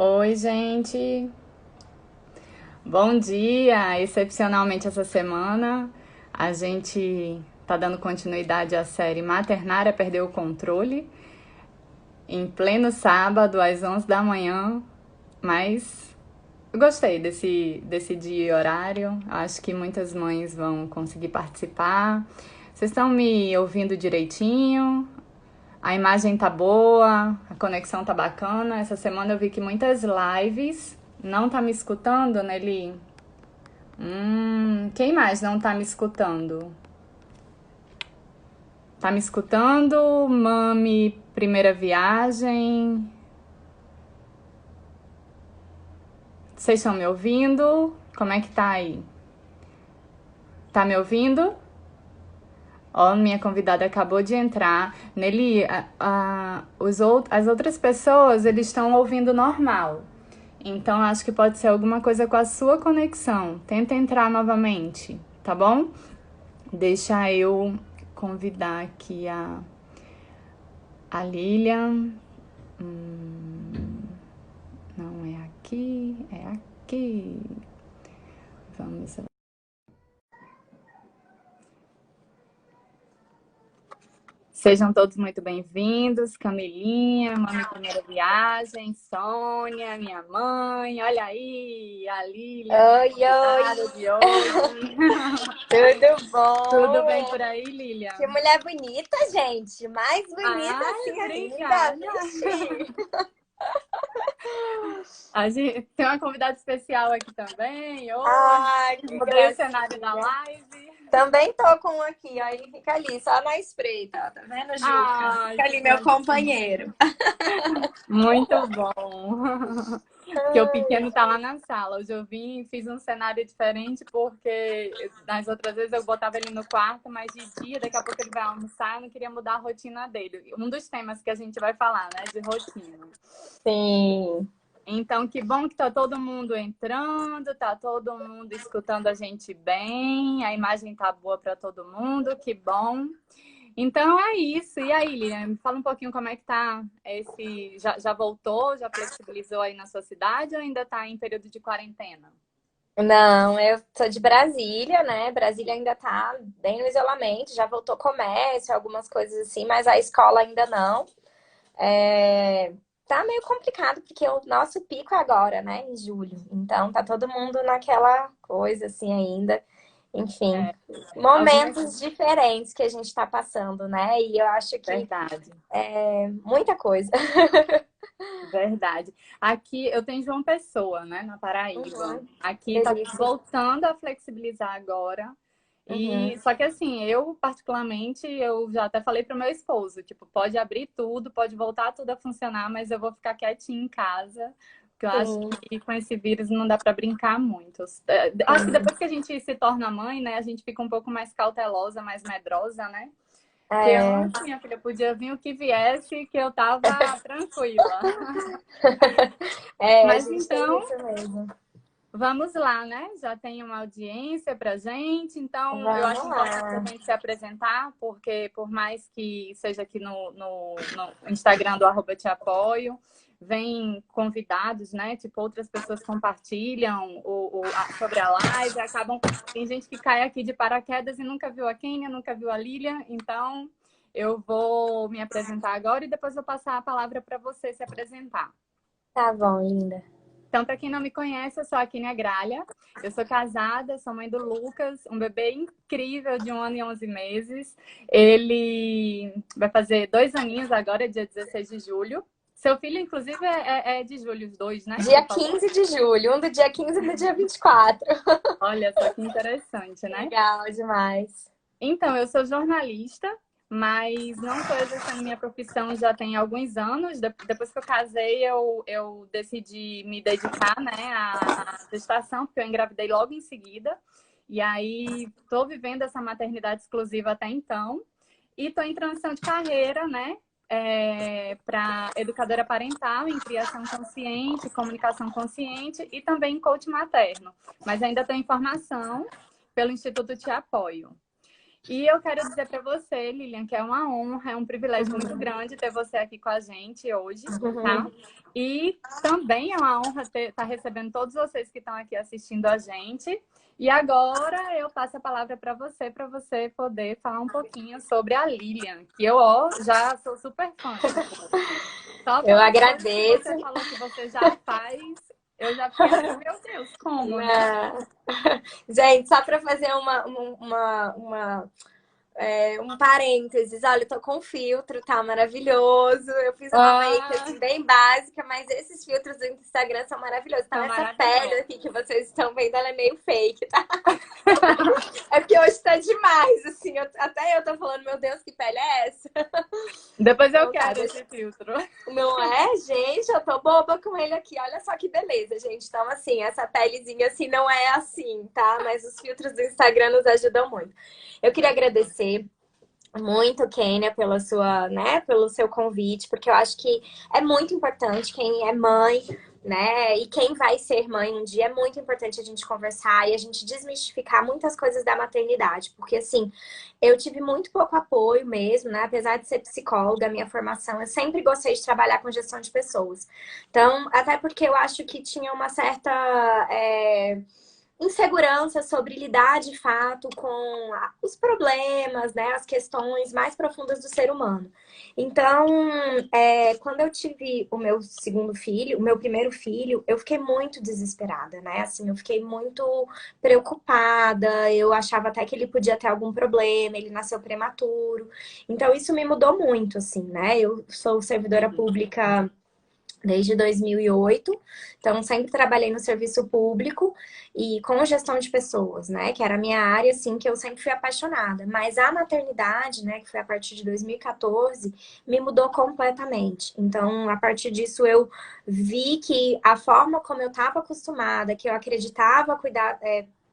Oi, gente. Bom dia. Excepcionalmente essa semana, a gente tá dando continuidade à série Maternária Perdeu o Controle, em pleno sábado, às 11 da manhã. Mas eu gostei desse dia e horário. Acho que muitas mães vão conseguir participar. Vocês estão me ouvindo direitinho? A imagem tá boa, a conexão tá bacana. Essa semana eu vi que muitas lives não tá me escutando, Nelly. Quem mais não tá me escutando? Tá me escutando? Mami, primeira viagem. Vocês estão me ouvindo? Como é que tá aí? Tá me ouvindo? Ó, minha convidada acabou de entrar. Nelly, as outras pessoas, eles estão ouvindo normal. Então, acho que pode ser alguma coisa com a sua conexão. Tenta entrar novamente, tá bom? Deixa eu convidar aqui a Lilian. Não é aqui, é aqui. Vamos. Sejam todos muito bem-vindos. Camilinha, Mami Primeira Viagem, Sônia, minha mãe. Olha aí, a Lilian, minha Oi, convidada oi, de hoje. tudo Tudo bem bom? por aí, Lilian? Que mulher bonita, gente. Mais bonita Ai, assim ainda. obrigada. Vixe. A gente tem uma convidada especial aqui também hoje. Ai, que Mudei o cenário da gracinha. live. Também tô com um aqui, ó. Ele fica ali, só na espreita, ó. Tá vendo, Juca? Ai, Fica que ali, meu gracinha. companheiro. Muito bom. Porque o pequeno tá lá na sala. Hoje eu vim e fiz um cenário diferente, porque nas outras vezes eu botava ele no quarto, mas de dia, daqui a pouco ele vai almoçar, eu não queria mudar a rotina dele. Um dos temas que a gente vai falar, né, de rotina. Sim. Então, que bom que tá todo mundo entrando, tá todo mundo escutando a gente bem, a imagem tá boa para todo mundo, que bom. Então é isso. E aí, Lilian, me fala um pouquinho como é que tá esse. Já voltou, já flexibilizou aí na sua cidade ou ainda tá em período de quarentena? Não, eu sou de Brasília, né? Brasília ainda tá bem no isolamento, já voltou comércio, algumas coisas assim, mas a escola ainda não. É, tá meio complicado, porque o nosso pico é agora, né? Em julho. Então tá todo mundo naquela coisa assim ainda. Enfim, É, algumas. momentos diferentes que a gente tá passando, né? E eu acho que Verdade, é muita coisa. verdade. Aqui eu tenho João Pessoa, né, na Paraíba. Uhum, Aqui tá delícia. voltando a flexibilizar agora. Uhum, E só que assim, eu particularmente, eu já até falei pro meu esposo, tipo, pode abrir tudo, pode voltar tudo a funcionar, mas eu vou ficar quietinha em casa, porque eu acho sim, que com esse vírus não dá para brincar muito. Acho que sim. depois que a gente se torna mãe, né, a gente fica um pouco mais cautelosa, mais medrosa, né? Que eu, É, minha filha, podia vir o que viesse, que eu tava tranquila. é, a Mas gente tem então, isso mesmo. vamos lá, né? Já tem uma audiência pra gente, então eu Vamos acho importante a lá. gente se apresentar, porque por mais que seja aqui no Instagram do Te Apoio, vem convidados, né? Tipo, outras pessoas compartilham sobre a live, acabam. Tem gente que cai aqui de paraquedas e nunca viu a Kênia, nunca viu a Lilian, então eu vou me apresentar agora e depois vou passar a palavra para você se apresentar. Tá bom, linda. Então, para quem não me conhece, eu sou a Kínia Gralha. Eu sou casada, sou mãe do Lucas, um bebê incrível de 1 ano e 11 meses. Ele vai fazer 2 aninhos agora, dia 16 de julho. Seu filho, inclusive, é de julho, os dois, né? Que você Dia falou? 15 de julho, um do dia 15 e um do dia 24. Olha só que interessante, né? Legal demais. Então, eu sou jornalista, mas não estou exercendo minha profissão já tem alguns anos. Depois que eu casei, eu decidi me dedicar, né, à gestação, porque eu engravidei logo em seguida. E aí, estou vivendo essa maternidade exclusiva até então. E estou em transição de carreira, né, para educadora parental em criação consciente, comunicação consciente e também em coach materno. Mas ainda estou em formação pelo Instituto Te Apoio. E eu quero dizer para você, Lilian, que é uma honra, é um privilégio muito grande ter você aqui com a gente hoje, tá? E também é uma honra estar recebendo todos vocês que estão aqui assistindo a gente. E agora eu passo a palavra para você poder falar um pouquinho sobre a Lilian, que eu já sou super fã. Só Eu pelas coisas que agradeço. você falou que você já faz, eu já fiquei assim, meu Deus, como, né? Gente, só para fazer um parênteses, olha, eu tô com filtro, tá maravilhoso. Eu fiz uma make assim bem básica, mas esses filtros do Instagram são maravilhosos. Então, essa pele aqui que vocês estão vendo, ela é meio fake, tá? É porque hoje tá demais, assim. Até eu tô falando, meu Deus, que pele é essa? Depois eu quero esse filtro. Não é, gente? Eu tô boba com ele aqui. Olha só que beleza, gente. Então, assim, essa pelezinha assim não é assim, tá? Mas os filtros do Instagram nos ajudam muito. Eu queria agradecer muito, Kênia, pela sua, né, pelo seu convite, porque eu acho que é muito importante quem é mãe, né, e quem vai ser mãe um dia, é muito importante a gente conversar e a gente desmistificar muitas coisas da maternidade, porque assim, eu tive muito pouco apoio mesmo, né, apesar de ser psicóloga, minha formação, eu sempre gostei de trabalhar com gestão de pessoas. Então, até porque eu acho que tinha uma certa insegurança sobre lidar de fato com os problemas, né, as questões mais profundas do ser humano. Então, quando eu tive o meu segundo filho, o meu primeiro filho, eu fiquei muito desesperada, né? Assim, eu fiquei muito preocupada, eu achava até que ele podia ter algum problema, ele nasceu prematuro. Então, isso me mudou muito, assim, né? Eu sou servidora pública desde 2008, então sempre trabalhei no serviço público e com gestão de pessoas, né, que era a minha área, assim, que eu sempre fui apaixonada, mas a maternidade, né, que foi a partir de 2014, me mudou completamente, então a partir disso eu vi que a forma como eu estava acostumada, que eu acreditava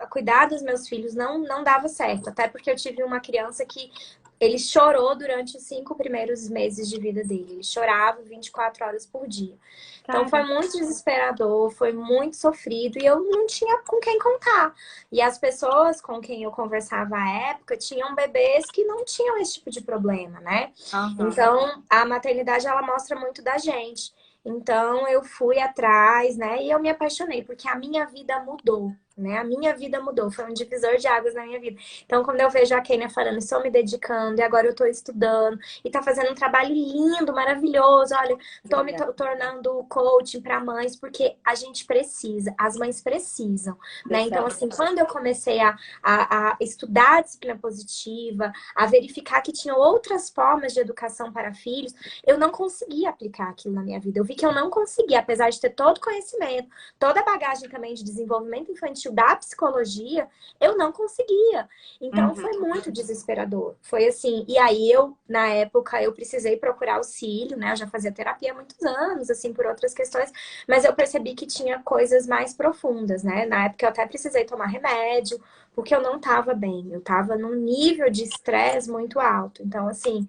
cuidar dos meus filhos não dava certo, até porque eu tive uma criança que ele chorou durante os 5 primeiros meses de vida dele. Ele chorava 24 horas por dia. Então foi muito desesperador, foi muito sofrido e eu não tinha com quem contar. E as pessoas com quem eu conversava à época tinham bebês que não tinham esse tipo de problema, né? Então a maternidade ela mostra muito da gente. Então eu fui atrás, né? E eu me apaixonei porque a minha vida mudou. Né? A minha vida mudou, foi um divisor de águas na minha vida. Então, quando eu vejo a Kênia falando, estou me dedicando, e agora eu estou estudando, e tá fazendo um trabalho lindo, maravilhoso, olha, estou me tornando coaching para mães, porque a gente precisa, as mães precisam, né? Então, assim, quando eu comecei a estudar a disciplina positiva, a verificar que tinha outras formas de educação para filhos, eu não conseguia aplicar aquilo na minha vida. Eu vi que eu não conseguia, apesar de ter todo o conhecimento, toda a bagagem também de desenvolvimento infantil da psicologia, eu não conseguia. Então foi muito desesperador. Foi assim, e aí na época, eu precisei procurar auxílio, né? Eu já fazia terapia há muitos anos, assim, por outras questões, mas eu percebi que tinha coisas mais profundas, né? Na época eu até precisei tomar remédio, porque eu não estava bem. Eu estava num nível de estresse muito alto. Então, assim,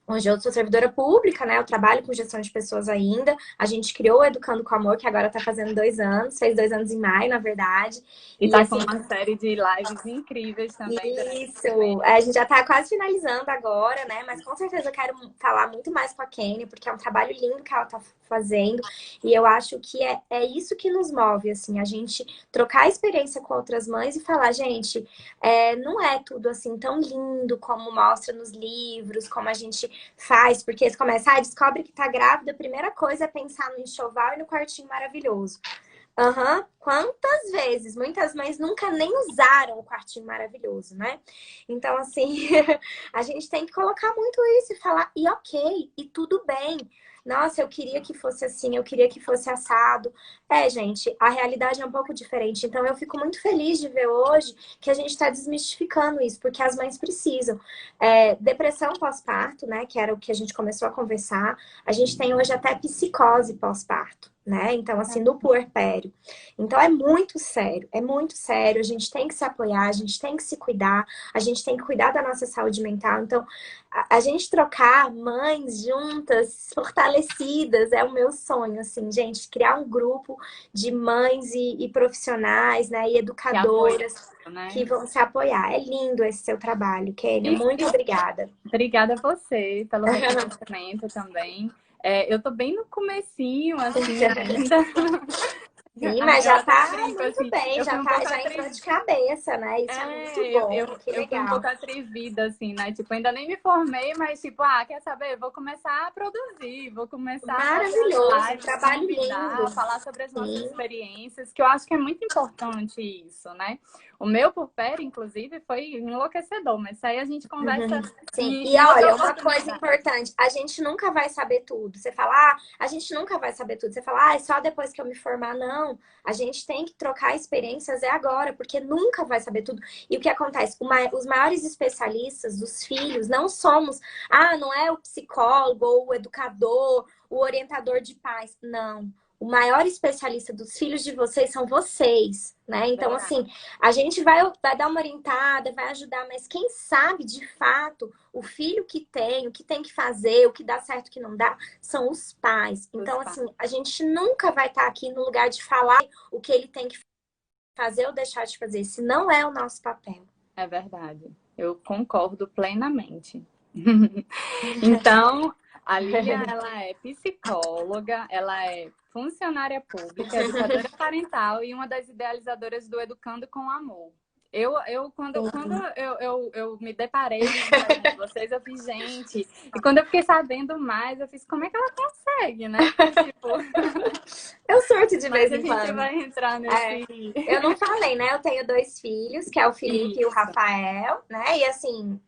hoje eu sou servidora pública, né? Eu trabalho com gestão de pessoas ainda. A gente criou o Educando com Amor, que agora tá fazendo 2 anos. Fez 2 anos em maio, na verdade. E tá com uma série de lives incríveis também. Isso. A gente já tá quase finalizando agora, né? Mas com certeza eu quero falar muito mais com a Kênia, porque é um trabalho lindo que ela tá fazendo. E eu acho que é isso que nos move, assim. A gente trocar experiência com outras mães e falar, gente, não é tudo assim tão lindo como mostra nos livros, como a gente faz, porque eles começam, descobre que tá grávida, a primeira coisa é pensar no enxoval e no quartinho maravilhoso. Quantas vezes? Muitas mães nunca nem usaram o quartinho maravilhoso, né? Então, assim, a gente tem que colocar muito isso e falar, e ok, e tudo bem. Nossa, eu queria que fosse assim, eu queria que fosse assado. Gente, a realidade é um pouco diferente. Então, eu fico muito feliz de ver hoje que a gente está desmistificando isso, porque as mães precisam. Depressão pós-parto, né? Que era o que a gente começou a conversar. A gente tem hoje até psicose pós-parto. né? Então, assim, no puerpério. Então, é muito sério. A gente tem que se apoiar, a gente tem que se cuidar, a gente tem que cuidar da nossa saúde mental. Então, a gente trocar mães juntas, fortalecidas, é o meu sonho, assim, gente, criar um grupo de mães e profissionais, né, e Que apoio, educadoras né? que vão se apoiar. É lindo esse seu trabalho, Kênia. E, Muito obrigada. obrigada a você pelo reconhecimento também. Eu tô bem no comecinho, assim, ainda. Sim, mas Eu já até tá brinco, muito assim, bem, eu fui já um tá, pouco já entrou atrevida. de cabeça, né? Isso é muito bom, que Eu fui um pouco legal. atrevida, assim, né? Tipo, ainda nem me formei, mas tipo, quer saber? Vou começar a produzir, vou começar a fazer as Maravilhoso, lives, trabalho lindo. convidar, falar sobre as nossas Sim. experiências, que eu acho que é muito importante isso, né? O meu purpério, inclusive, foi enlouquecedor, mas isso aí a gente conversa Sim, e em outra olha, uma coisa oportunidade. importante, a gente nunca vai saber tudo. Você fala, ah, a gente nunca vai saber tudo. Você fala, ah, é só depois que eu me formar. Não, a gente tem que trocar experiências é agora, porque nunca vai saber tudo. E o que acontece? Os maiores especialistas dos filhos não somos, não é o psicólogo ou o educador, o orientador de pais. Não. O maior especialista dos filhos de vocês são vocês, né? Então, Verdade. assim, a gente vai dar uma orientada, vai ajudar, mas quem sabe de fato o filho que tem, o que tem que fazer, o que dá certo, o que não dá, são os pais. Então, assim, a gente nunca vai estar aqui no lugar de falar o que ele tem que fazer ou deixar de fazer. Esse não é o nosso papel. É verdade. Eu concordo plenamente. Então, a Lilian, ela é psicóloga, ela é funcionária pública, educadora parental e uma das idealizadoras do Educando com Amor. Quando eu me deparei no Instagram de vocês, eu fiz, gente. E quando eu fiquei sabendo mais, eu fiz, como é que ela consegue, né? Tipo, Eu surto de mas vez a em gente quando. vai entrar É, nesse. eu não falei, né? Eu tenho 2 filhos, que é o Felipe e o Isso. Rafael, né? E assim,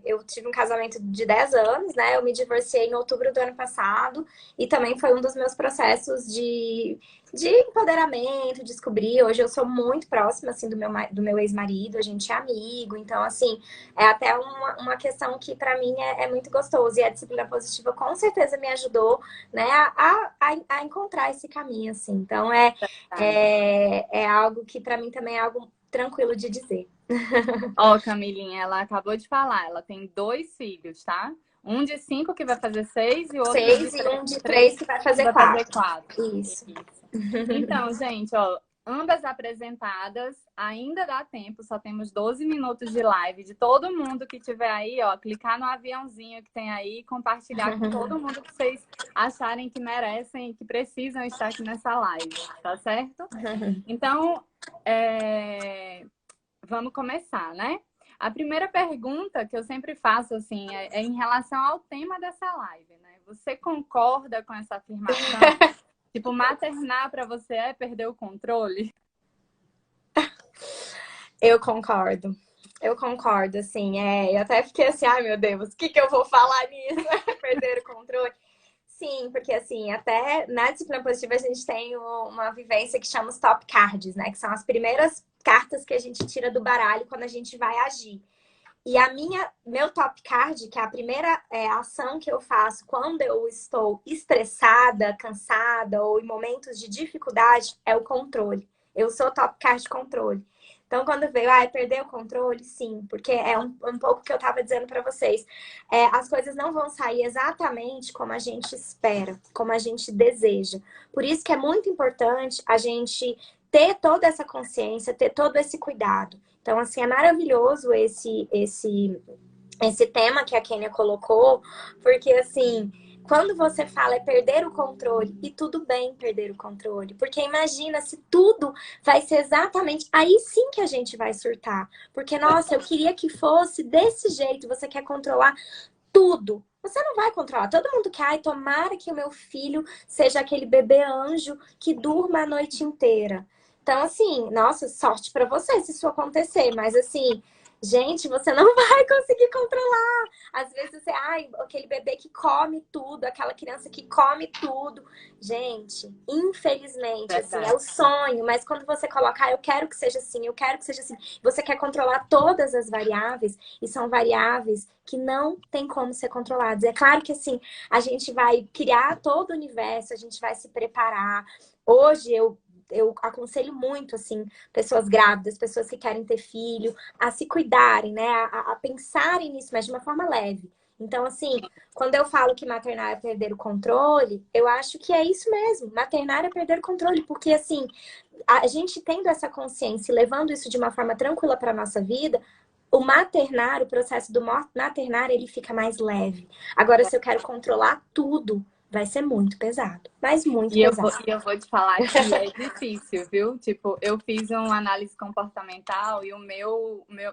eu tive um casamento de 10 anos, né? Eu me divorciei em outubro do ano passado e também foi um dos meus processos de empoderamento, descobrir. Hoje eu sou muito próxima, assim, do meu ex-marido, a gente é amigo, então, assim, é até uma questão que para mim é muito gostoso. E a disciplina positiva com certeza me ajudou, né, a encontrar esse caminho, assim. Então, é algo que para mim também é algo tranquilo de dizer. Ó, Camilinha, ela acabou de falar, ela tem 2 filhos, tá? Um de 5 que vai fazer 6 e outro de 6 e um de 3 que vai que fazer vai fazer 4. 4. Isso. Isso. Então, gente, ó, ambas apresentadas, ainda dá tempo, só temos 12 minutos de live de todo mundo que tiver aí, ó, clicar no aviãozinho que tem aí e compartilhar com todo mundo que vocês acharem que merecem, que precisam estar aqui nessa live, tá certo? Então, vamos começar, né? A primeira pergunta que eu sempre faço, assim, é em relação ao tema dessa live, né? Você concorda com essa afirmação? Tipo, maternar para você é perder o controle? Eu concordo. Eu concordo, assim, eu até fiquei assim, ai meu Deus, o que que eu vou falar nisso? Perder o controle. Sim, porque assim, até na disciplina positiva a gente tem uma vivência que chama os top cards, né? Que são as primeiras cartas que a gente tira do baralho quando a gente vai agir. E meu top card, que é a primeira ação que eu faço quando eu estou estressada, cansada ou em momentos de dificuldade, é o controle. Eu sou top card de controle. Então, quando veio, perder o controle, sim, porque é um pouco que eu estava dizendo para vocês. As coisas não vão sair exatamente como a gente espera, como a gente deseja. Por isso que é muito importante a gente ter toda essa consciência, ter todo esse cuidado. Então, assim, é maravilhoso esse tema que a Kênia colocou, porque, assim, quando você fala é perder o controle, e tudo bem perder o controle, porque imagina se tudo vai ser exatamente, aí sim que a gente vai surtar, porque, nossa, eu queria que fosse desse jeito, você quer controlar tudo. Você não vai controlar. Todo mundo quer, tomara que o meu filho seja aquele bebê anjo que durma a noite inteira. Então, assim, nossa, sorte pra você se isso acontecer. Mas, assim, Gente, você não vai conseguir controlar. Às vezes você, ai, aquele bebê que come tudo, aquela criança que come tudo. Gente, infelizmente, assim, é Verdade. o sonho, mas quando você coloca, eu quero que seja assim, eu quero que seja assim, você quer controlar todas as variáveis, e são variáveis que não tem como ser controladas. É claro que, assim, a gente vai criar todo o universo, a gente vai se preparar. Hoje eu aconselho muito, assim, pessoas grávidas, pessoas que querem ter filho, a se cuidarem, né? A pensarem nisso, mas de uma forma leve. Então, assim, quando eu falo que maternar é perder o controle, eu acho que é isso mesmo. Maternar é perder o controle, porque, assim, a gente tendo essa consciência e levando isso de uma forma tranquila para nossa vida, o maternar, o processo do maternar, ele fica mais leve. Agora, se eu quero controlar tudo, vai ser muito pesado, mas muito pesado. E eu vou te falar que é difícil, viu? Tipo, eu fiz uma análise comportamental e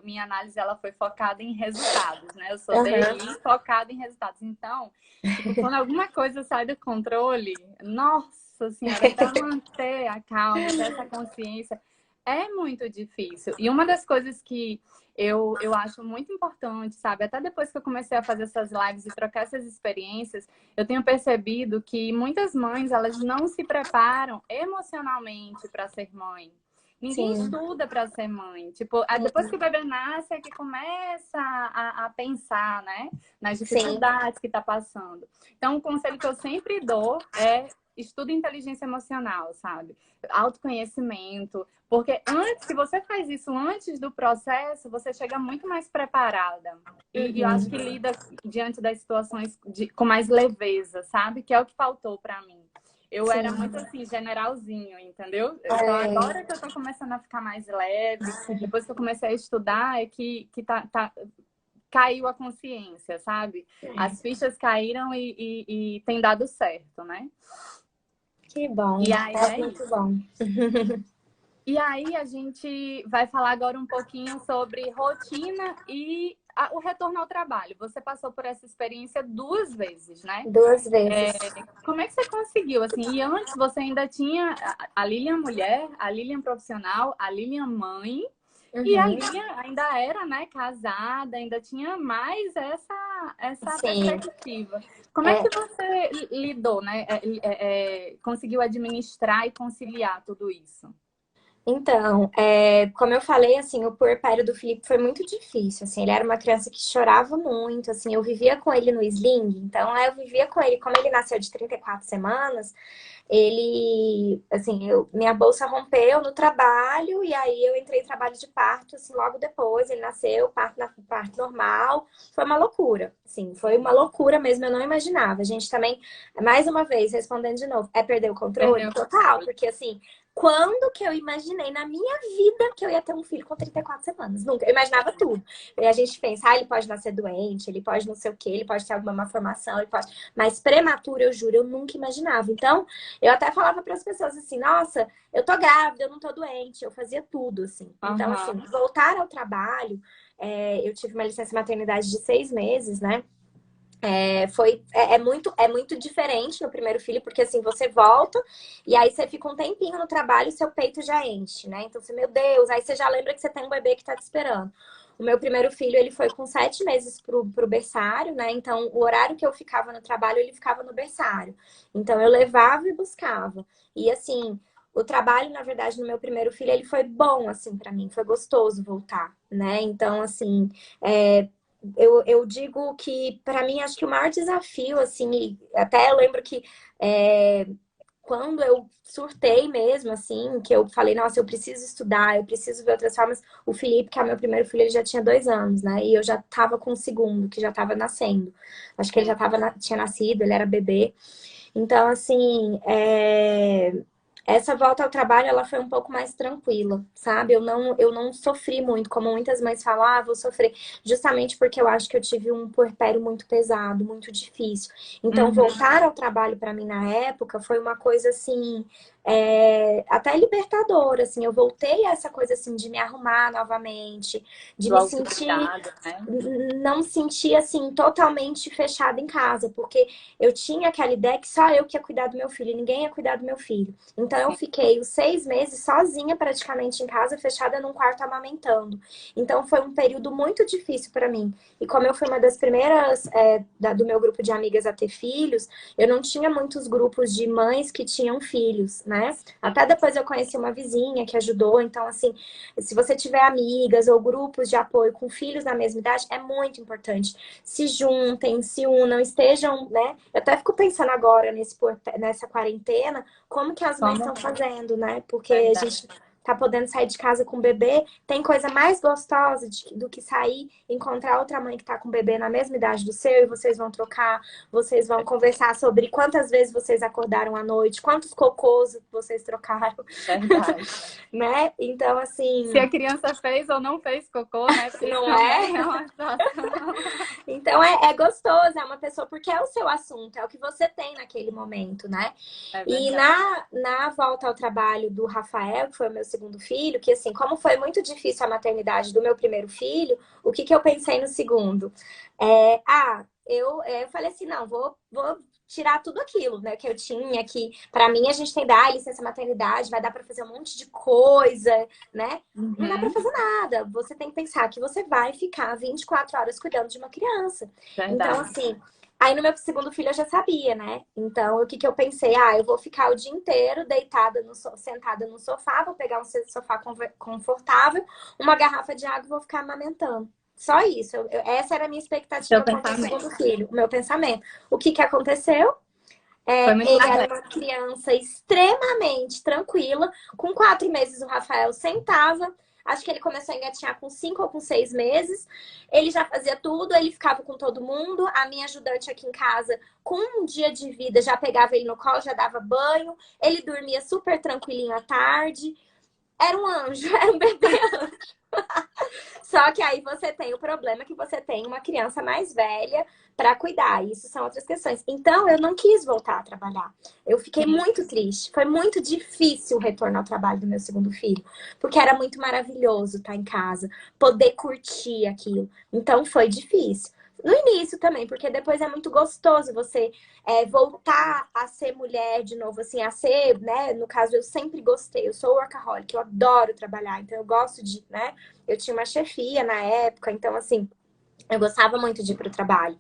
minha análise ela foi focada em resultados, né? Eu sou Aham. DI focada em resultados. Então, tipo, quando alguma coisa sai do controle, nossa senhora, para manter a calma, ter essa consciência, é muito difícil. E uma das coisas que eu acho muito importante, sabe? Até depois que eu comecei a fazer essas lives e trocar essas experiências, eu tenho percebido que muitas mães, elas não se preparam emocionalmente para ser mãe. Ninguém Sim. estuda para ser mãe. Tipo, depois que o bebê nasce é que começa a pensar, né? Nas Sim. dificuldades que está passando. Então, o conselho que eu sempre dou é estuda inteligência emocional, sabe? Autoconhecimento. Porque antes, se você faz isso antes do processo, você chega muito mais preparada. E eu acho que Uhum. lida diante das situações com mais leveza, sabe? Que é o que faltou para mim. Eu era muito Sim. assim, generalzinho, entendeu? Então É. agora que eu tô começando a ficar mais leve, depois que eu comecei a estudar, é que caiu a consciência, sabe? As fichas caíram e tem dado certo, né? Que bom. E aí É é muito isso. bom. E aí a gente vai falar agora um pouquinho sobre rotina e o retorno ao trabalho. Você passou por essa experiência 2 vezes, né? Duas vezes. Como é que você conseguiu, assim? E antes você ainda tinha a Lilian mulher, a Lilian profissional, a Lilian mãe, e a Uhum. Lilian ainda era, né, casada, ainda tinha mais essa Sim. perspectiva. Como é É, que você lidou, né? Conseguiu administrar e conciliar tudo isso? então, como eu falei, assim, o puerpério do Felipe foi muito difícil, assim, ele era uma criança que chorava muito, assim, eu vivia com ele no sling, então eu vivia com ele, como ele nasceu de 34 semanas, ele, assim, minha bolsa rompeu no trabalho e aí eu entrei em trabalho de parto, assim, logo depois, ele nasceu, parto normal, foi uma loucura, assim, foi uma loucura mesmo, eu não imaginava, a gente também, mais uma vez, respondendo de novo, é perder o controle? Perdeu o Total, controle. porque assim, quando que eu imaginei na minha vida que eu ia ter um filho com 34 semanas? Nunca. Eu imaginava tudo. E a gente pensa, ele pode nascer doente, ele pode não sei o quê, ele pode ter alguma malformação, ele pode. Mas prematuro, eu juro, eu nunca imaginava. Então, eu até falava para as pessoas assim: nossa, eu tô grávida, eu não tô doente. Eu fazia tudo, assim. Então, assim, Aham. voltar ao trabalho, eu tive uma licença maternidade de 6 meses, né? É muito diferente no primeiro filho, porque assim, você volta e aí você fica um tempinho no trabalho e seu peito já enche, né? Então você, meu Deus, aí você já lembra que você tem um bebê que tá te esperando. O meu primeiro filho, ele foi com 7 meses pro berçário, né? Então, o horário que eu ficava no trabalho, ele ficava no berçário. Então, eu levava e buscava. E assim, o trabalho, na verdade, no meu primeiro filho, ele foi bom, assim, para mim. Foi gostoso voltar, né? Então, assim, eu digo que, para mim, acho que o maior desafio, assim, e até eu lembro que é, quando eu surtei mesmo, assim, que eu falei, nossa, eu preciso estudar, eu preciso ver outras formas. O Felipe, que é o meu primeiro filho, ele já tinha 2 anos, né? E eu já tava com o segundo, que já tava nascendo. Acho que ele já Sim. tinha nascido, ele era bebê. Então, assim, essa volta ao trabalho, ela foi um pouco mais tranquila, sabe? Eu não sofri muito, como muitas mães falam, ah, vou sofrer, justamente porque eu acho que eu tive um puerpério muito pesado, muito difícil. Então, Uhum. voltar ao trabalho para mim na época foi uma coisa assim, até libertadora, assim. Eu voltei a essa coisa assim de me arrumar novamente, de Do me sentir autocuidado, né? não sentir assim totalmente fechada em casa, porque eu tinha aquela ideia que só eu que ia cuidar do meu filho, ninguém ia cuidar do meu filho. Então Então eu fiquei os 6 meses sozinha praticamente em casa, fechada num quarto amamentando. Então foi um período muito difícil para mim. E como eu fui uma das primeiras do meu grupo de amigas a ter filhos, eu não tinha muitos grupos de mães que tinham filhos, né? Até depois eu conheci uma vizinha que ajudou. Então, assim, se você tiver amigas ou grupos de apoio com filhos na mesma idade, é muito importante. Se juntem, se unam, estejam, né? Eu até fico pensando agora nessa quarentena, como que as mães Como estão fazendo, né? Porque a verdade. gente tá podendo sair de casa com o bebê. Tem coisa mais gostosa do que sair, encontrar outra mãe que tá com o bebê na mesma idade do seu e vocês vão trocar, vocês vão conversar sobre quantas vezes vocês acordaram à noite, quantos cocôs vocês trocaram, Verdade. né? Então, assim, Se a criança fez ou não fez cocô, né? Porque isso não também é? é uma situação. Então é gostoso, é uma pessoa, porque é o seu assunto, é o que você tem naquele momento, né? É E verdade. na volta ao trabalho do Rafael, que foi o meu segundo filho, que assim, como foi muito difícil a maternidade do meu primeiro filho, o que eu pensei no segundo? Eu falei assim, não, vou tirar tudo aquilo, né, que eu tinha, que para mim a gente tem que dar licença maternidade, vai dar para fazer um monte de coisa, né? Não dá para Uhum, fazer nada. Você tem que pensar que você vai ficar 24 horas cuidando de uma criança. Então, verdade. assim, aí no meu segundo filho eu já sabia, né? Então, o que eu pensei? Eu vou ficar o dia inteiro deitada, sentada no sofá, vou pegar um sofá confortável, uma garrafa de água e vou ficar amamentando. Só isso. Essa era a minha Seu expectativa quanto ao pensamento. segundo filho, o meu pensamento. O que aconteceu? Foi muito Ele era complexo. uma criança extremamente tranquila. Com 4 meses, o Rafael sentava. Acho que ele começou a engatinhar com 5 ou com 6 meses. Ele já fazia tudo, ele ficava com todo mundo. A minha ajudante aqui em casa, com um dia de vida, já pegava ele no colo, já dava banho. Ele dormia super tranquilinho à tarde. Era um anjo, era um bebê anjo. Só que aí você tem o problema que você tem uma criança mais velha para cuidar. Isso são outras questões. Então, eu não quis voltar a trabalhar. Eu fiquei Sim, muito triste. Foi muito difícil o retorno ao trabalho do meu segundo filho, porque era muito maravilhoso estar em casa, poder curtir aquilo. Então, foi difícil. No início também, porque depois é muito gostoso você voltar a ser mulher de novo, assim, a ser, né? No caso, eu sempre gostei, eu sou workaholic, eu adoro trabalhar, então eu gosto de, né? Eu tinha uma chefia na época, então, assim, eu gostava muito de ir para o trabalho.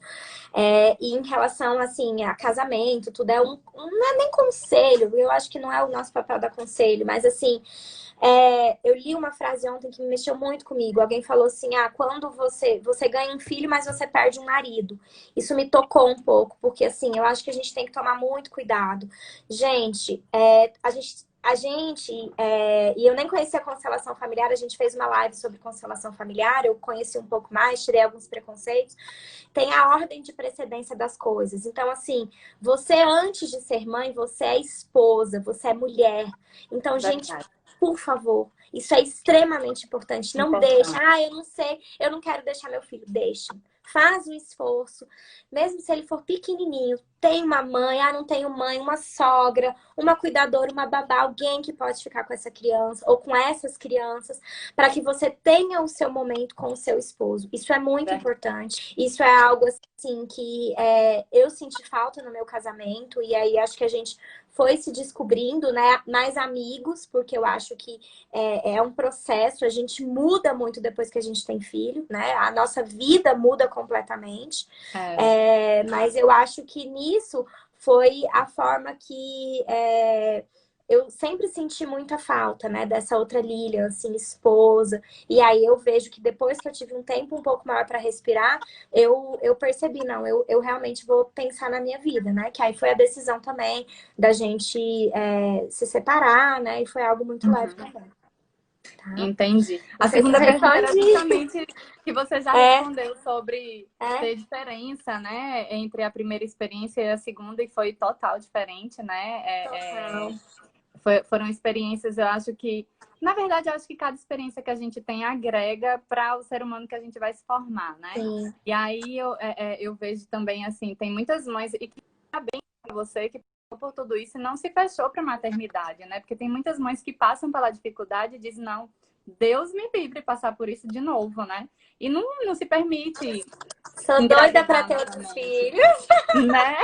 E em relação, assim, a casamento, tudo não é nem conselho, eu acho que não é o nosso papel dar conselho, mas, assim, eu li uma frase ontem que me mexeu muito comigo. Alguém falou assim, quando você ganha um filho, mas você perde um marido. Isso me tocou um pouco, porque, assim, eu acho que a gente tem que tomar muito cuidado. Gente, e eu nem conhecia a constelação familiar, a gente fez uma live sobre constelação familiar, eu conheci um pouco mais, tirei alguns preconceitos. Tem a ordem de precedência das coisas. Então, assim, você antes de ser mãe, você é esposa, você é mulher. Então, gente, verdade. por favor, isso é extremamente importante. Não deixa, Importante. eu não sei, eu não quero deixar meu filho. Deixa. Faz um esforço, mesmo se ele for pequenininho. Tem uma mãe, não tenho mãe, uma sogra, uma cuidadora, uma babá, alguém que pode ficar com essa criança ou com essas crianças, para que você tenha o seu momento com o seu esposo. Isso é muito Verdade. importante. Isso é algo assim que eu senti falta no meu casamento, e aí acho que a gente foi se descobrindo, né, mais amigos, porque eu acho que é um processo, a gente muda muito depois que a gente tem filho, né? A nossa vida muda completamente. É. Mas eu acho que nisso foi a forma que eu sempre senti muita falta, né? Dessa outra Lilian, assim, esposa. E aí eu vejo que depois que eu tive um tempo um pouco maior para respirar, eu percebi, não, eu realmente vou pensar na minha vida, né? Que aí foi a decisão também da gente se separar, né? E foi algo muito leve Uhum. também. Tá? Entendi. Não A sei se segunda eu pergunta era respondi. justamente que você já É, respondeu sobre é. ter diferença, né, entre a primeira experiência e a segunda, e foi total diferente, né? Total. Foram experiências, eu acho que, na verdade, eu acho que cada experiência que a gente tem agrega para o ser humano que a gente vai se formar, né? Sim. E aí eu vejo também, assim, tem muitas mães, e que tá bem com você, que passou por tudo isso e não se fechou para a maternidade, né? Porque tem muitas mães que passam pela dificuldade e dizem, não, Deus me livre passar por isso de novo, né? E não se permite Sou doida para engravidar ter outros novamente, filhos. né?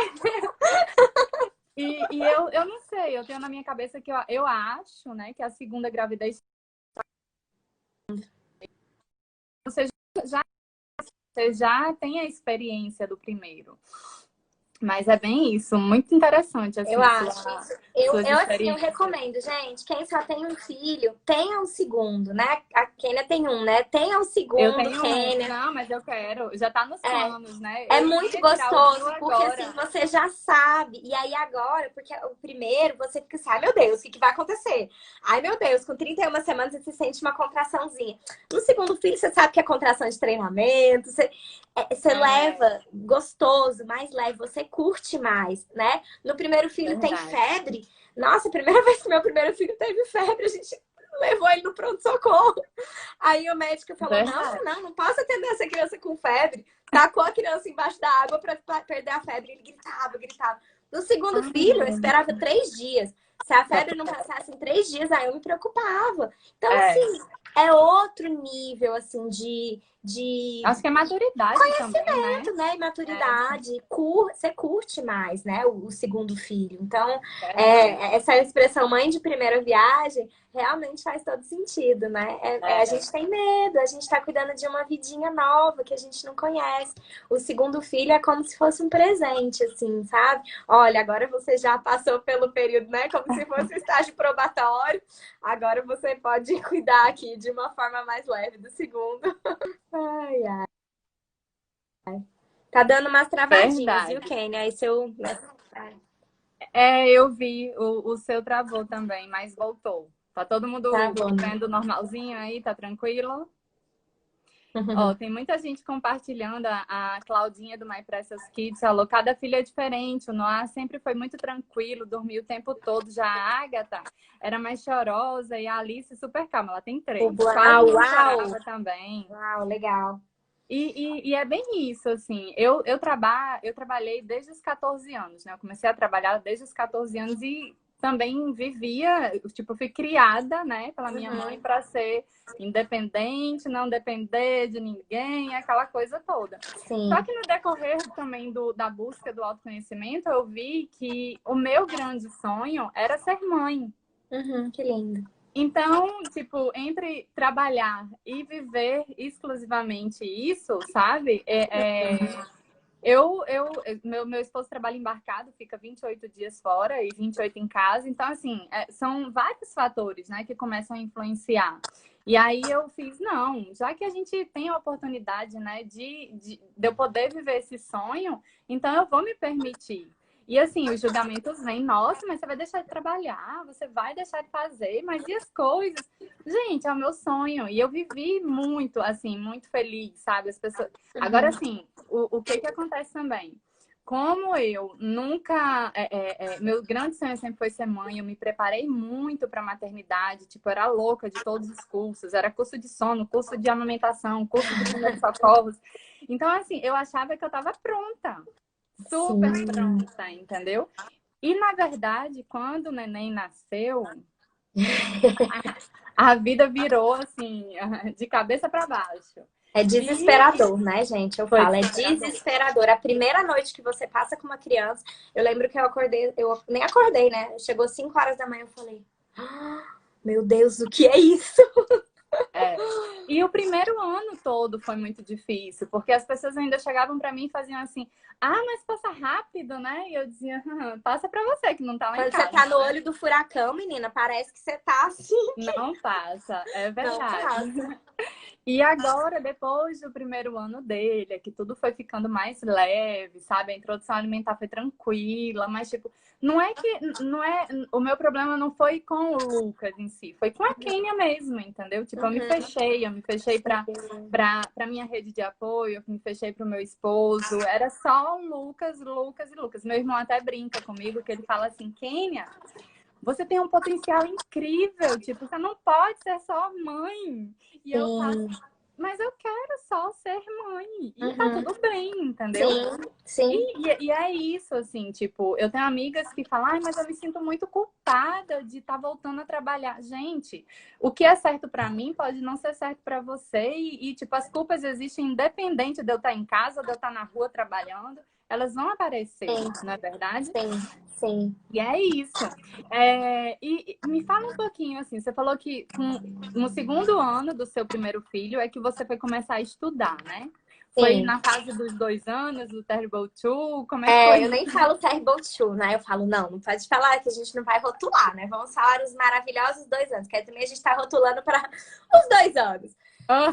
eu não sei, eu tenho na minha cabeça que eu acho, né, que a segunda gravidez você já, você já tem a experiência do primeiro. Mas é bem isso, muito interessante, Eu assim, acho. suas Assim, eu experiências. recomendo, gente, quem só tem um filho, tenha o segundo, né? A Kênia tem um, né? Tenha o Eu segundo, tenho um. Kênia. Não, mas eu quero. Já tá nos É, planos, né? é Eu muito iria tirar o Gil gostoso, porque assim, agora. você já sabe. E aí agora, porque o primeiro, você fica assim, ai meu Deus, o que vai acontecer? Ai meu Deus, com 31 semanas você sente uma contraçãozinha. No segundo filho, você sabe que é contração de treinamento, você É, leva gostoso, mais leve, você curte mais, né? No primeiro filho tem verdade. febre. Nossa, a primeira vez que meu primeiro filho teve febre, a gente levou ele no pronto-socorro. Aí o médico falou: não, Verdade. não, não posso atender essa criança com febre. Tacou a criança embaixo da água para perder a febre. Ele gritava, gritava. No segundo Ai, filho, eu esperava 3 dias. Se a febre não passasse em 3 dias, aí eu me preocupava. Então, é. assim, é outro nível, assim, de Acho que é maturidade também, né? né? E É, maturidade. Você curte mais, né? O segundo filho. Então, verdade. essa expressão mãe de primeira viagem realmente faz todo sentido, né? A É, gente tem medo, a gente tá cuidando de uma vidinha nova que a gente não conhece. O segundo filho é como se fosse um presente, assim, sabe? Olha, agora você já passou pelo período, né? Como se fosse um estágio probatório. Agora você pode cuidar aqui de uma forma mais leve do segundo. Ai, ai. Tá dando umas travadinhas, viu, verdade. Kênia? Aí seu. É, eu vi, o seu travou também, mas voltou. Tá todo Tá mundo bom. vendo normalzinho aí? Tá tranquilo? Ó, tem muita gente compartilhando. A Claudinha do My Precious Kids falou: cada filho é diferente. O Noah sempre foi muito tranquilo, dormia o tempo todo. Já a Agatha era mais chorosa e a Alice super calma. Ela tem 3. Quase Uau, não uau! chorava também. Uau, legal. E é bem isso, assim. Eu trabalhei desde os 14 anos, né? Eu comecei a trabalhar desde os 14 anos e também vivia, tipo, fui criada, né, pela minha mãe Uhum. para ser independente, não depender de ninguém, aquela coisa toda. Só Sim. que no decorrer também da busca do autoconhecimento, eu vi que o meu grande sonho era ser mãe. Uhum, que lindo. Então, tipo, entre trabalhar e viver exclusivamente isso, sabe? Meu esposo trabalha embarcado, fica 28 dias fora e 28 em casa. Então, assim, são vários fatores, né, que começam a influenciar. E aí eu fiz, não, já que a gente tem a oportunidade, né, de eu poder viver esse sonho, então eu vou me permitir. E assim, os julgamentos vêm, nossa, mas você vai deixar de trabalhar, você vai deixar de fazer, mas e as coisas? Gente, é o meu sonho. E eu vivi muito, assim, muito feliz, sabe? As pessoas. Agora, Uhum. assim, o que que acontece também? Como eu nunca. Meu grande sonho sempre foi ser mãe, eu me preparei muito para maternidade, tipo, eu era louca de todos os cursos, era curso de sono, curso de amamentação, curso de primeiros socorros. Então, assim, eu achava que eu estava pronta, super Sim. pronta, entendeu? E, na verdade, quando o neném nasceu, a vida virou, assim, de cabeça para baixo. É E desesperador, né, gente? Eu foi falo, é desesperador. desesperador. A primeira noite que você passa com uma criança, eu lembro que eu acordei, eu nem acordei, né? Chegou 5 horas da manhã, eu falei, ah, meu Deus, o que é isso? É. E o primeiro ano todo foi muito difícil, porque as pessoas ainda chegavam para mim e faziam assim: ah, mas passa rápido, né? E eu dizia: passa para você que não tá lá em Quando você casa, tá no né? olho do furacão, menina, parece que você tá assim, Não passa, é não verdade. passa. E agora, depois do primeiro ano dele, é que tudo foi ficando mais leve, sabe? A introdução alimentar foi tranquila, mas tipo, não é, o meu problema não foi com o Lucas em si, foi com a Kênia mesmo, entendeu? Tipo, Uhum. eu me fechei para minha rede de apoio, eu me fechei para o meu esposo, era só o Lucas, Lucas e Lucas. Meu irmão até brinca comigo que ele fala assim: Kênia, você tem um potencial incrível, tipo, você não pode ser só mãe. E eu falo, Sim. mas eu quero só ser mãe. E tá Uhum. tudo bem, entendeu? Sim, sim. E é isso, assim, tipo, eu tenho amigas que falam, ai, mas eu me sinto muito culpada de estar voltando a trabalhar. Gente, o que é certo para mim pode não ser certo para você. Tipo, as culpas existem independente de eu estar em casa, de eu estar na rua trabalhando. elas vão aparecer, Sim, não é verdade? sim, sim. E é isso. E me fala um pouquinho, assim, você falou que no segundo ano do seu primeiro filho é que você foi começar a estudar, né? Foi Sim. na fase dos 2 anos, do Terrible Two? Como é que É, eu foi? nem falo terrible two, né? Eu falo, não, não pode falar que a gente não vai rotular, né? Vamos falar os maravilhosos 2 anos, que aí também a gente tá rotulando para os 2 anos.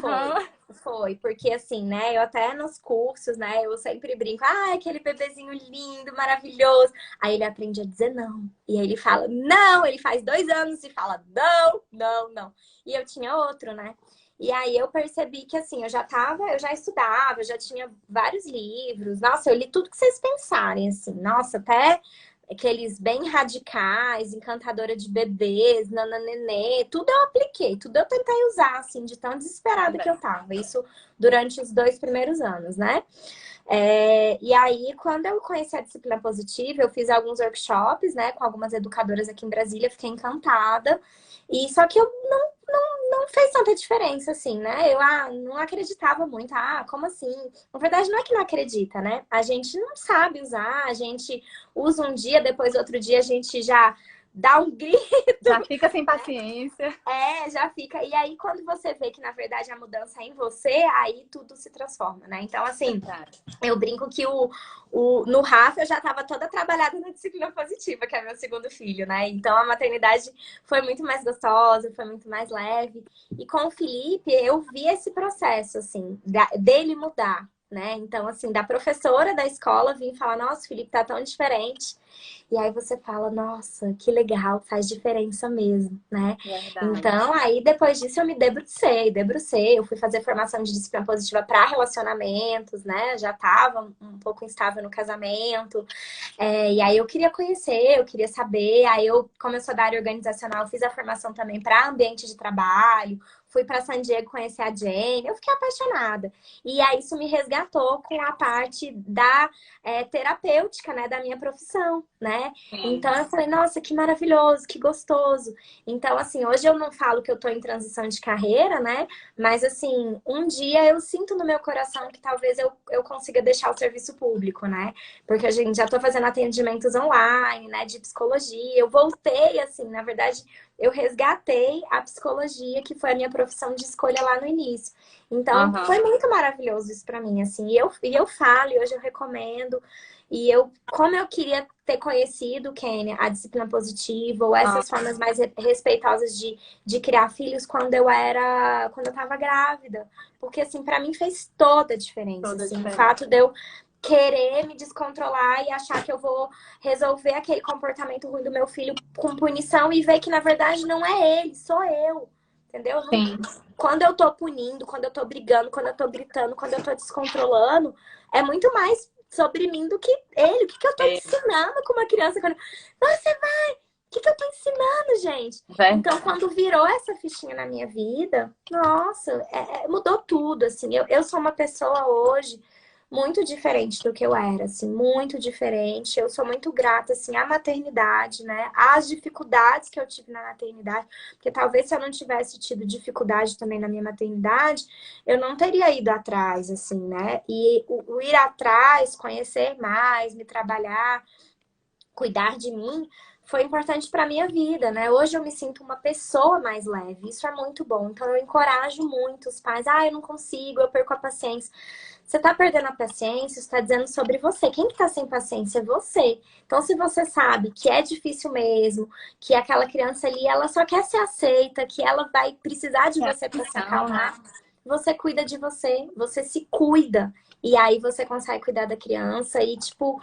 Foi, Aham. foi, porque assim, né? Eu até nos cursos, né? Eu sempre brinco, ah, aquele bebezinho lindo, maravilhoso. Aí ele aprende a dizer não. E aí ele fala, não, ele faz 2 anos e fala, não, não, não. E eu tinha outro, né? E aí eu percebi que assim, eu já estudava, eu já tinha vários livros. Nossa, eu li tudo que vocês pensarem, assim. Nossa, até aqueles bem radicais, encantadora de bebês, nananenê, tudo eu apliquei, tudo eu tentei usar, assim, de tão desesperada que eu Também. tava. Isso durante os 2 primeiros anos, né? E aí, quando eu conheci a disciplina positiva, eu fiz alguns workshops, né, com algumas educadoras aqui em Brasília, fiquei encantada. E só que eu não fez tanta diferença, assim, né? Eu não acreditava muito. Ah, como assim? Na verdade, não é que não acredita, né? A gente não sabe usar, a gente usa um dia, depois outro dia a gente já dá um grito, Já fica sem paciência. já fica. E aí, quando você vê que, na verdade, a mudança é em você, aí tudo se transforma, né? Então, assim, Verdade. eu brinco que no Rafa eu já estava toda trabalhada na disciplina positiva, que é meu segundo filho, né? Então a maternidade foi muito mais gostosa, foi muito mais leve. E com o Felipe, eu vi esse processo, assim, dele mudar, né? Então, assim, da professora da escola vir falar: nossa, o Felipe tá tão diferente. E aí você fala, nossa, que legal, faz diferença mesmo, né? Verdade. Então, aí depois disso eu me debrucei, eu fui fazer formação de disciplina positiva para relacionamentos, né? Já estava um pouco instável no casamento. E aí eu queria conhecer, eu queria saber. Aí eu, como eu sou da área organizacional, fiz a formação também para ambiente de trabalho. Fui para San Diego conhecer a Jane, eu fiquei apaixonada. E aí isso me resgatou com a parte da terapêutica, né, da minha profissão, né? Sim. Então eu falei, nossa, que maravilhoso, que gostoso. Então, assim, hoje eu não falo que eu tô em transição de carreira, né? Mas, assim, um dia eu sinto no meu coração que talvez eu consiga deixar o serviço público, né? Porque a gente já tô fazendo atendimentos online, né, de psicologia. Eu voltei, assim, na verdade, eu resgatei a psicologia, que foi a minha profissão de escolha lá no início. Então, foi Aham. muito maravilhoso isso para mim, assim. E eu falo, e hoje eu recomendo. Como eu queria ter conhecido, Kênia, a disciplina positiva ou essas formas Aham. mais respeitosas de criar filhos quando eu tava grávida. Porque, assim, para mim fez toda a diferença, Toda a assim. O diferença. fato de eu querer me descontrolar e achar que eu vou resolver aquele comportamento ruim do meu filho com punição e ver que, na verdade, não é ele, sou eu. Entendeu? Sim. Quando eu tô punindo, quando eu tô brigando, quando eu tô gritando, quando eu tô descontrolando, é muito mais sobre mim do que ele. O que eu tô É ensinando com uma criança? Você vai! O que eu tô ensinando, gente? Então, verdade. quando virou essa fichinha na minha vida, nossa, mudou tudo, assim. Eu sou uma pessoa hoje muito diferente do que eu era, assim, muito diferente. Eu sou muito grata, assim, à maternidade, né? Às dificuldades que eu tive na maternidade, porque talvez se eu não tivesse tido dificuldade também na minha maternidade, eu não teria ido atrás, assim, né? E o ir atrás, conhecer mais, me trabalhar, cuidar de mim, foi importante para minha vida, né? Hoje eu me sinto uma pessoa mais leve. Isso é muito bom. Então eu encorajo muito os pais. Ah, eu não consigo, eu perco a paciência. Você tá perdendo a paciência, está dizendo sobre você. Quem que tá sem paciência é você. Então, se você sabe que é difícil mesmo, que aquela criança ali, ela só quer ser aceita, que ela vai precisar de É a você para se missão, né? acalmar, você cuida de você, você se cuida. E aí você consegue cuidar da criança e, tipo,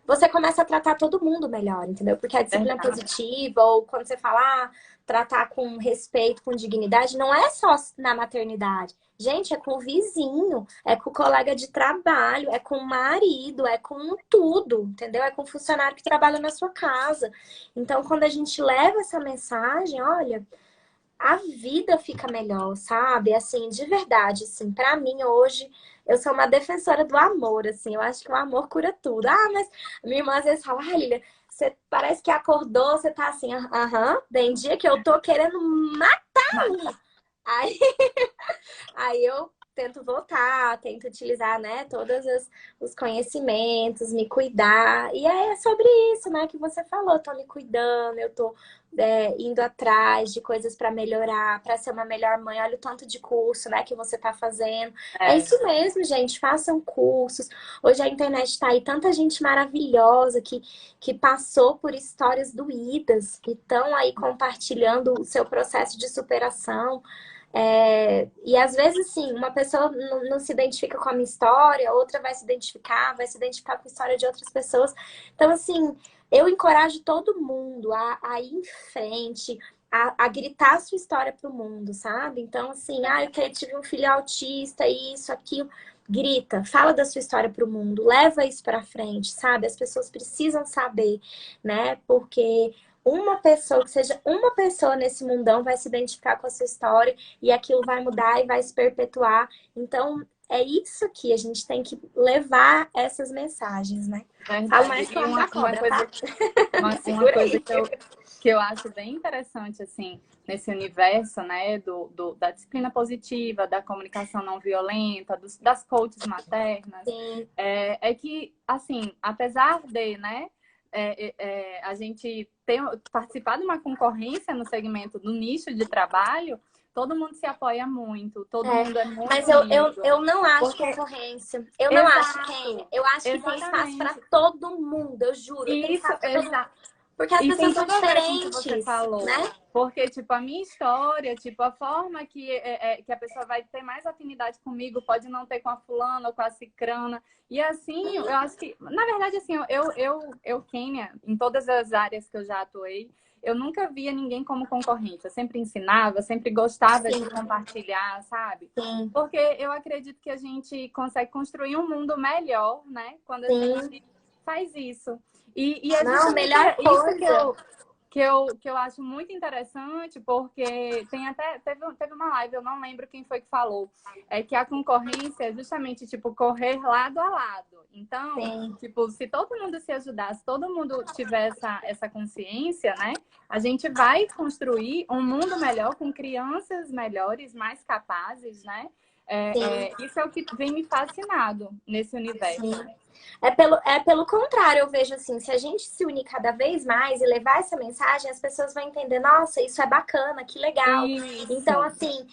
você começa a tratar todo mundo melhor, entendeu? Porque a disciplina Verdade. positiva, ou quando você fala, tratar com respeito, com dignidade, não é só na maternidade. Gente, é com o vizinho, é com o colega de trabalho, é com o marido, é com tudo, entendeu? É com o funcionário que trabalha na sua casa. Então, quando a gente leva essa mensagem, olha, a vida fica melhor, sabe? Assim, de verdade, assim, para mim hoje eu sou uma defensora do amor, assim, eu acho que o amor cura tudo. Ah, mas minha irmã às vezes fala, Lilia, você parece que acordou, você tá assim, aham, tem dia que eu tô querendo matar Mas, um. Aí, aí eu tento voltar, tento utilizar, né, os conhecimentos, me cuidar. E é sobre isso, né, que você falou. Tô me cuidando, eu tô indo atrás de coisas para melhorar, para ser uma melhor mãe. Olha o tanto de curso, né, que você tá fazendo. É É, isso mesmo, gente. Façam cursos. Hoje a internet tá aí, tanta gente maravilhosa que passou por histórias doídas, que estão aí compartilhando o seu processo de superação. E às vezes, sim, uma pessoa não se identifica com a minha história, outra vai se identificar com a história de outras pessoas. Então, assim, eu encorajo todo mundo a ir em frente, a gritar a sua história pro mundo, sabe? Então, assim, eu tive um filho autista, isso, aquilo. Grita, fala da sua história pro mundo, leva isso pra frente, sabe? As pessoas precisam saber, né? Porque uma pessoa, que seja uma pessoa nesse mundão, vai se identificar com a sua história e aquilo vai mudar e vai se perpetuar. Então, é isso que a gente tem que levar essas mensagens, né? Falo verdade. mais que eu E acho da uma cobra, tá? coisa, uma Segura coisa aí. que eu acho bem interessante, assim, nesse universo, né, da disciplina positiva, da comunicação não violenta, das coaches maternas, Sim, é que, assim, apesar de, né, a gente participar de uma concorrência no segmento do nicho de trabalho, todo mundo se apoia muito, todo é. mundo é Mas muito eu unido. não acho Porque, concorrência. Eu não acho, Kênia. exato, Eu acho que tem espaço para exatamente. todo mundo, eu juro. Tem Isso, espaço para todo mundo. exato. Porque as E tem pessoas são tudo a ver com o que você diferentes, falou. né? Porque, tipo, a minha história, tipo, a forma que a pessoa vai ter mais afinidade comigo pode não ter com a fulana ou com a cicrana. E assim, eu acho que, na verdade, assim, Kênia, em todas as áreas que eu já atuei, eu nunca via ninguém como concorrente. Eu sempre ensinava, sempre gostava de Sim, compartilhar, sabe? sim, Porque eu acredito que a gente consegue construir um mundo melhor, né? Quando a sim. gente faz isso. E é Não, justamente melhor isso coisa. que eu acho muito interessante, porque teve uma live, eu não lembro quem foi que falou, que a concorrência é justamente, tipo, correr lado a lado. Então, Sim. tipo, se todo mundo se ajudar, se todo mundo tiver essa consciência, né, a gente vai construir um mundo melhor, com crianças melhores, mais capazes, né? Sim, Isso é o que vem me fascinado nesse sim. universo. É pelo contrário, eu vejo assim, se a gente se unir cada vez mais e levar essa mensagem, as pessoas vão entender, nossa, isso é bacana, que legal. Então, Isso, assim,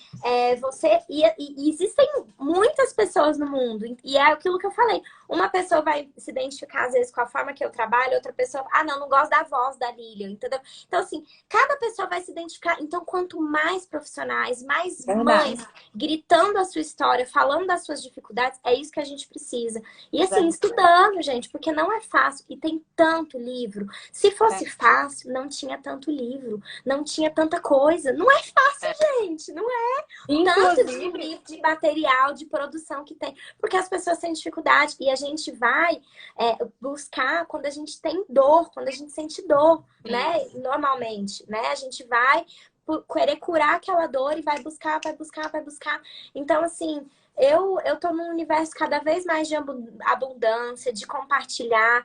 e existem muitas pessoas no mundo, e é aquilo que eu falei. Uma pessoa vai se identificar, às vezes, com a forma que eu trabalho, outra pessoa, não gosto da voz da Lilian, entendeu? Então, assim, cada pessoa vai se identificar. Então, quanto mais profissionais, mais verdade, mães gritando a sua história, falando das suas dificuldades, é isso que a gente precisa. E assim, verdade. estudando, gente, porque não é fácil e tem tanto livro. Se fosse fácil, não tinha tanto livro, não tinha tanta coisa. Não é fácil, gente, não é tanto de Inclusive, livro, de material, de produção que tem, porque as pessoas têm dificuldade e a gente vai buscar quando a gente tem dor, quando a gente sente dor, né? isso. Normalmente, né? A gente vai querer curar aquela dor e vai buscar, vai buscar, vai buscar. Então, assim, eu tô num universo cada vez mais de abundância, de compartilhar.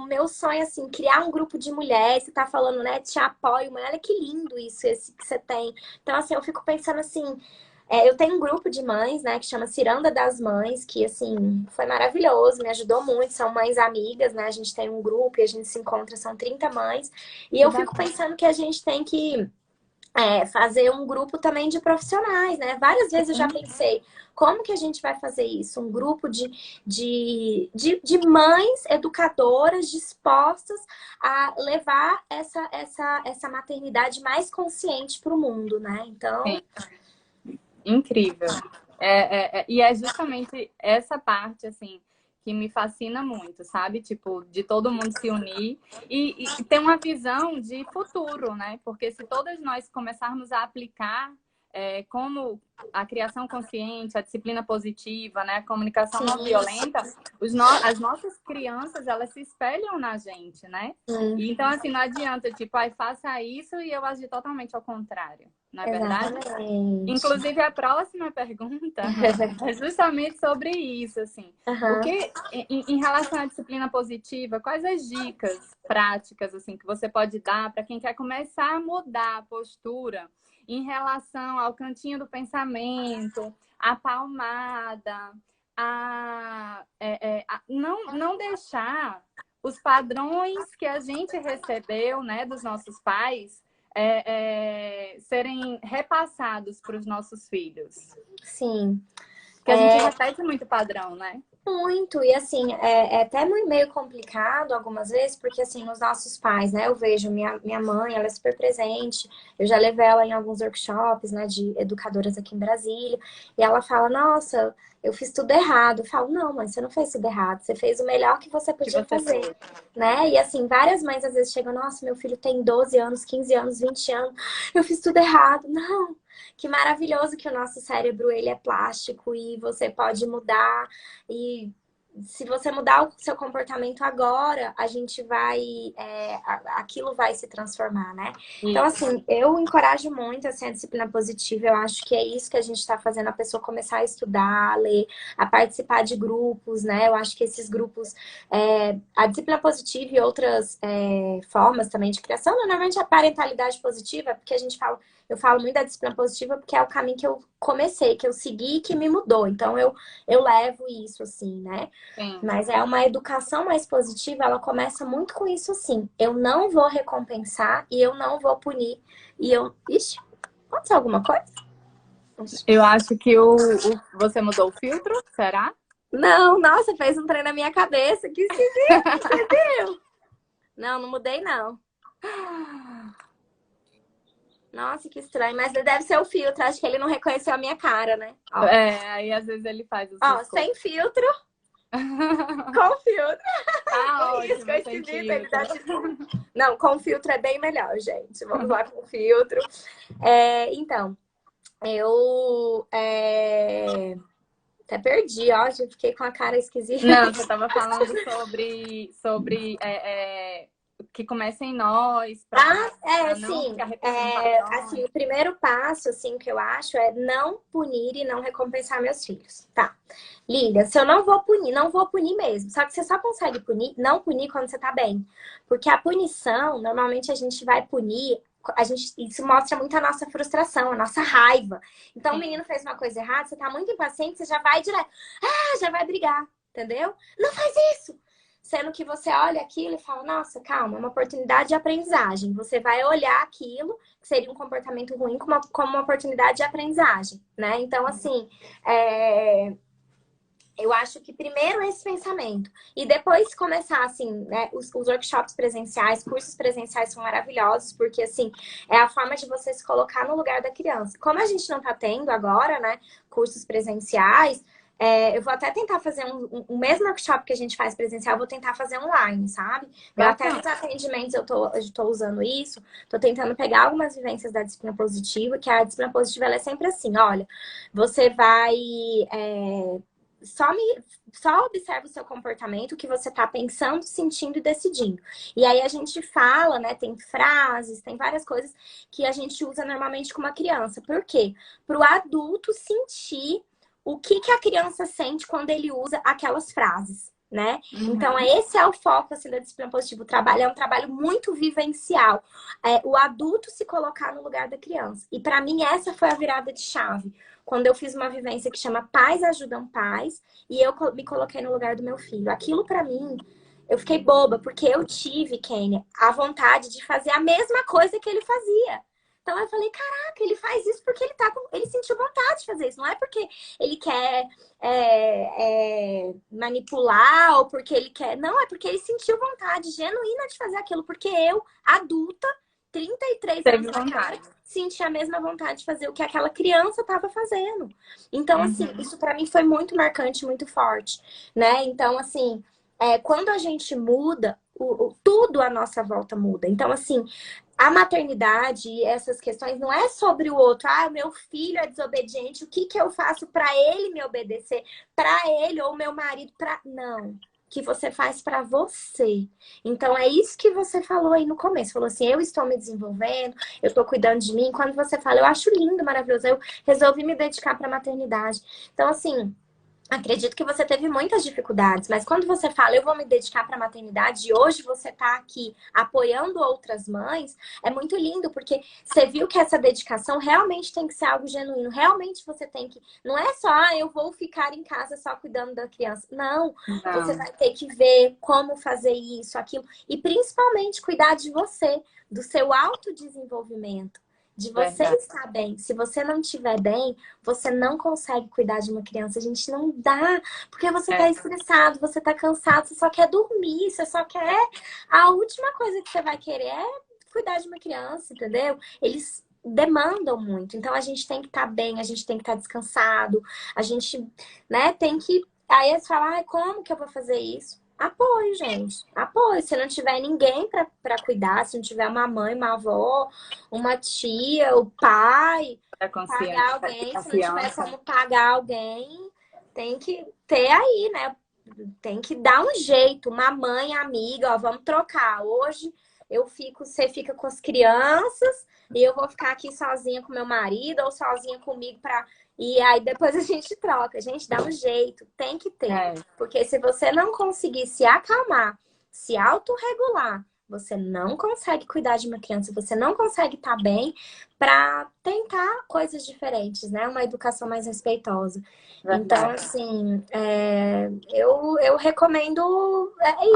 Meu sonho é, assim, criar um grupo de mulheres. Você tá falando, né? Te apoio, mãe. Olha que lindo isso, esse que você tem. Então, assim, eu fico pensando assim. Eu tenho um grupo de mães, né, que chama Ciranda das Mães, que, assim, foi maravilhoso, me ajudou muito. São mães amigas, né? A gente tem um grupo e a gente se encontra, são 30 mães. E Que eu fico bacana. pensando que a gente tem que fazer um grupo também de profissionais, né? Várias vezes eu já Sim, pensei, como que a gente vai fazer isso? Um grupo de mães educadoras dispostas a levar essa maternidade mais consciente para o mundo, né? Então, sim. Incrível. E é justamente essa parte, assim, que me fascina muito, sabe? Tipo, de todo mundo se unir e ter uma visão de futuro, né? Porque se todas nós começarmos a aplicar como a criação consciente, a disciplina positiva, né? A comunicação não sim, violenta, as nossas crianças, elas se espelham na gente, né? sim, E então, assim, não adianta, tipo, faça isso e eu agir totalmente ao contrário, não é verdade? exatamente. Inclusive, a próxima pergunta é justamente sobre isso, assim. O Aham. que, em relação à disciplina positiva, quais as dicas práticas, assim, que você pode dar para quem quer começar a mudar a postura em relação ao cantinho do pensamento, a palmada, não deixar os padrões que a gente recebeu, né, dos nossos pais serem repassados para os nossos filhos. Sim. Porque a gente repete muito padrão, né? Muito, e assim, é até meio complicado algumas vezes, porque assim, os nossos pais, né, eu vejo minha mãe, ela é super presente, eu já levei ela em alguns workshops, né, de educadoras aqui em Brasília, e ela fala, nossa, eu fiz tudo errado. Eu falo, não, mãe, você não fez tudo errado, você fez o melhor que você podia fazer, né? E assim, várias mães às vezes chegam, nossa, meu filho tem 12 anos, 15 anos, 20 anos, eu fiz tudo errado. Não, que maravilhoso que o nosso cérebro, ele é plástico e você pode mudar. E se você mudar o seu comportamento agora, a gente vai... aquilo vai se transformar, né? Então, assim, eu encorajo muito assim, a disciplina positiva. Eu acho que é isso que a gente está fazendo, a pessoa começar a estudar, a ler, a participar de grupos, né? Eu acho que esses grupos... a disciplina positiva e outras formas também de criação, normalmente a parentalidade positiva, porque a gente fala... Eu falo muito da disciplina positiva porque é o caminho que eu comecei, que eu segui e que me mudou. Então, eu levo isso, assim, né? Sim. Mas é uma educação mais positiva, ela começa muito com isso, assim. Eu não vou recompensar e eu não vou punir. E eu... Ixi, aconteceu alguma coisa? Eu acho que você mudou o filtro, será? Não, nossa, fez um trem na minha cabeça. Que esquisito, você viu? Não mudei, não. Nossa, que estranho. Mas deve ser o filtro. Acho que ele não reconheceu a minha cara, né? Ó. Aí às vezes ele faz os sem filtro. Com filtro. Ótimo, sem filtro. Não, com filtro é bem melhor, gente. Vamos lá com filtro. Então, eu até perdi, ó. Já fiquei com a cara esquisita. Não, você estava falando sobre que começa em nós. Sim. Assim, o primeiro passo, assim, que eu acho é não punir e não recompensar meus filhos. Tá. Liga, se eu não vou punir mesmo. Só que você só consegue não punir quando você tá bem. Porque a punição, normalmente a gente vai punir, isso mostra muito a nossa frustração, a nossa raiva. Então, o menino fez uma coisa errada, você tá muito impaciente, você já vai direto. Já vai brigar, entendeu? Não faz isso! Sendo que você olha aquilo e fala, nossa, calma, é uma oportunidade de aprendizagem. Você vai olhar aquilo, que seria um comportamento ruim, como uma oportunidade de aprendizagem, né? Então, assim, eu acho que primeiro esse pensamento. E depois começar, assim, né? Os workshops presenciais, cursos presenciais são maravilhosos, porque, assim, é a forma de você se colocar no lugar da criança. Como a gente não tá tendo agora, né, cursos presenciais, eu vou até tentar fazer um mesmo workshop que a gente faz presencial, eu vou tentar fazer online, sabe? Eu até nos atendimentos eu tô usando isso, tô tentando pegar algumas vivências da disciplina positiva, que a disciplina positiva ela é sempre assim, olha, você vai... Só observa o seu comportamento, o que você tá pensando, sentindo e decidindo. E aí a gente fala, né? Tem frases, tem várias coisas que a gente usa normalmente com uma criança. Por quê? Para o adulto sentir o que a criança sente quando ele usa aquelas frases, né? Então, esse é o foco assim, da disciplina positiva. O trabalho é um trabalho muito vivencial. O adulto se colocar no lugar da criança. E para mim, essa foi a virada de chave. Quando eu fiz uma vivência que chama Pais Ajudam Pais, e eu me coloquei no lugar do meu filho. Aquilo para mim, eu fiquei boba, porque eu tive, Kênia, a vontade de fazer a mesma coisa que ele fazia. Então eu falei, caraca, ele faz isso porque ele sentiu vontade de fazer isso. Não é porque ele quer manipular ou porque ele quer... Não, é porque ele sentiu vontade genuína de fazer aquilo. Porque eu, adulta, 33 anos atrás, senti a mesma vontade de fazer o que aquela criança estava fazendo. Então, assim, isso para mim foi muito marcante, muito forte, né? Então, assim, quando a gente muda, tudo à nossa volta muda. Então, assim, a maternidade e essas questões não é sobre o outro. Meu filho é desobediente, o que eu faço para ele me obedecer? Para ele ou meu marido? Não. Que você faz para você. Então, é isso que você falou aí no começo. Falou assim, eu estou me desenvolvendo, eu estou cuidando de mim. Quando você fala, eu acho lindo, maravilhoso, eu resolvi me dedicar para a maternidade. Então, assim, Acredito que você teve muitas dificuldades, mas quando você fala, eu vou me dedicar para a maternidade, e hoje você está aqui apoiando outras mães, é muito lindo, porque você viu que essa dedicação realmente tem que ser algo genuíno. Realmente você tem que. Não é só, eu vou ficar em casa só cuidando da criança. Não, você Não, vai ter que ver como fazer isso, aquilo, e principalmente cuidar de você, do seu autodesenvolvimento. De você verdade. estar bem. Se você não estiver bem, você não consegue cuidar de uma criança. A gente não dá, porque você tá É, estressado, você tá cansado, você só quer dormir, você só quer. A última coisa que você vai querer é cuidar de uma criança, entendeu? Eles demandam muito. Então a gente tem que estar bem, a gente tem que estar descansado, a gente, né, tem que. Aí eles falam, ah, como que eu vou fazer isso? Apoio, gente. Apoio. Se não tiver ninguém para cuidar, se não tiver uma mãe, uma avó, uma tia, o pai, a consciência, pagar alguém, se não tiver confiança. como pagar alguém, tem que ter aí, né? Tem que dar um jeito, uma mãe, amiga, ó, vamos trocar. Hoje eu fico, você fica com as crianças e eu vou ficar aqui sozinha com meu marido ou sozinha comigo para e aí depois a gente troca. A gente dá um jeito, tem que ter. É, Porque se você não conseguir se acalmar, se autorregular, você não consegue cuidar de uma criança, você não consegue estar bem para tentar coisas diferentes, né? Uma educação mais respeitosa. Então, verdade. assim, eu recomendo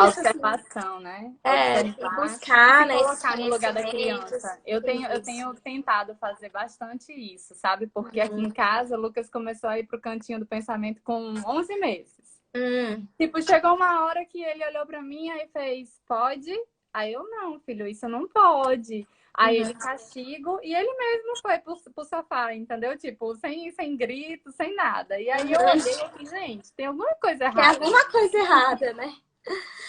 isso, assim, Observação, né? ir Observar e se buscar, né, esses colocar no lugar da conhecimentos. criança. Eu Isso. tenho tentado fazer bastante isso, sabe? Porque aqui em Uhum. casa, o Lucas começou a ir pro cantinho do pensamento com 11 meses. Hum. Tipo, chegou uma hora que ele olhou pra mim e fez, pode? Aí eu, não, filho, isso não pode. Aí ele Uhum. castigo e ele mesmo foi pro sofá, entendeu? Tipo, sem grito, sem nada. E aí eu olhei Uhum. e falei, gente, tem alguma coisa Tem errada alguma nisso. coisa errada, né?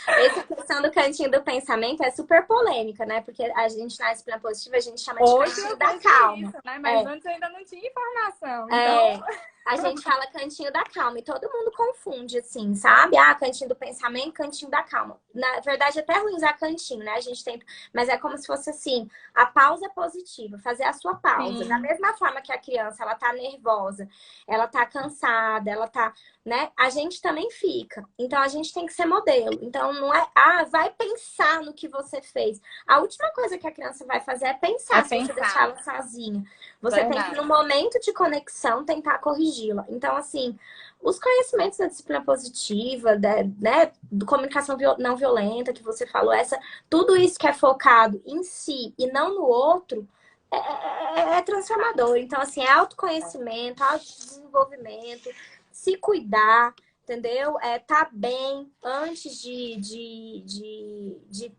Essa questão do cantinho do pensamento é super polêmica, né? Porque a gente na disciplina positiva a gente chama de Hoje cantinho eu da vejo calma. isso, né? Mas É, antes eu ainda não tinha informação. Então, é, a gente fala cantinho da calma e todo mundo confunde, assim, sabe? Ah, cantinho do pensamento, cantinho da calma. Na verdade, é até ruim usar cantinho, né? A gente tenta, mas é como se fosse assim, a pausa positiva, fazer a sua pausa. Da sim, mesma forma que a criança, ela tá nervosa, ela tá cansada, ela tá, né? A gente também fica. Então, a gente tem que ser modelo. Então, não é, ah, vai pensar no que você fez. A última coisa que a criança vai fazer é é pensar se você deixar pensar. ela sozinha. Você tem que, no Verdade. momento de conexão, tentar corrigi-la. Então, assim, os conhecimentos da disciplina positiva, né, do comunicação não violenta que você falou, tudo isso que é focado em si e não no outro, é transformador. Então, assim, é autoconhecimento, autodesenvolvimento, se cuidar, entendeu? Tá bem antes de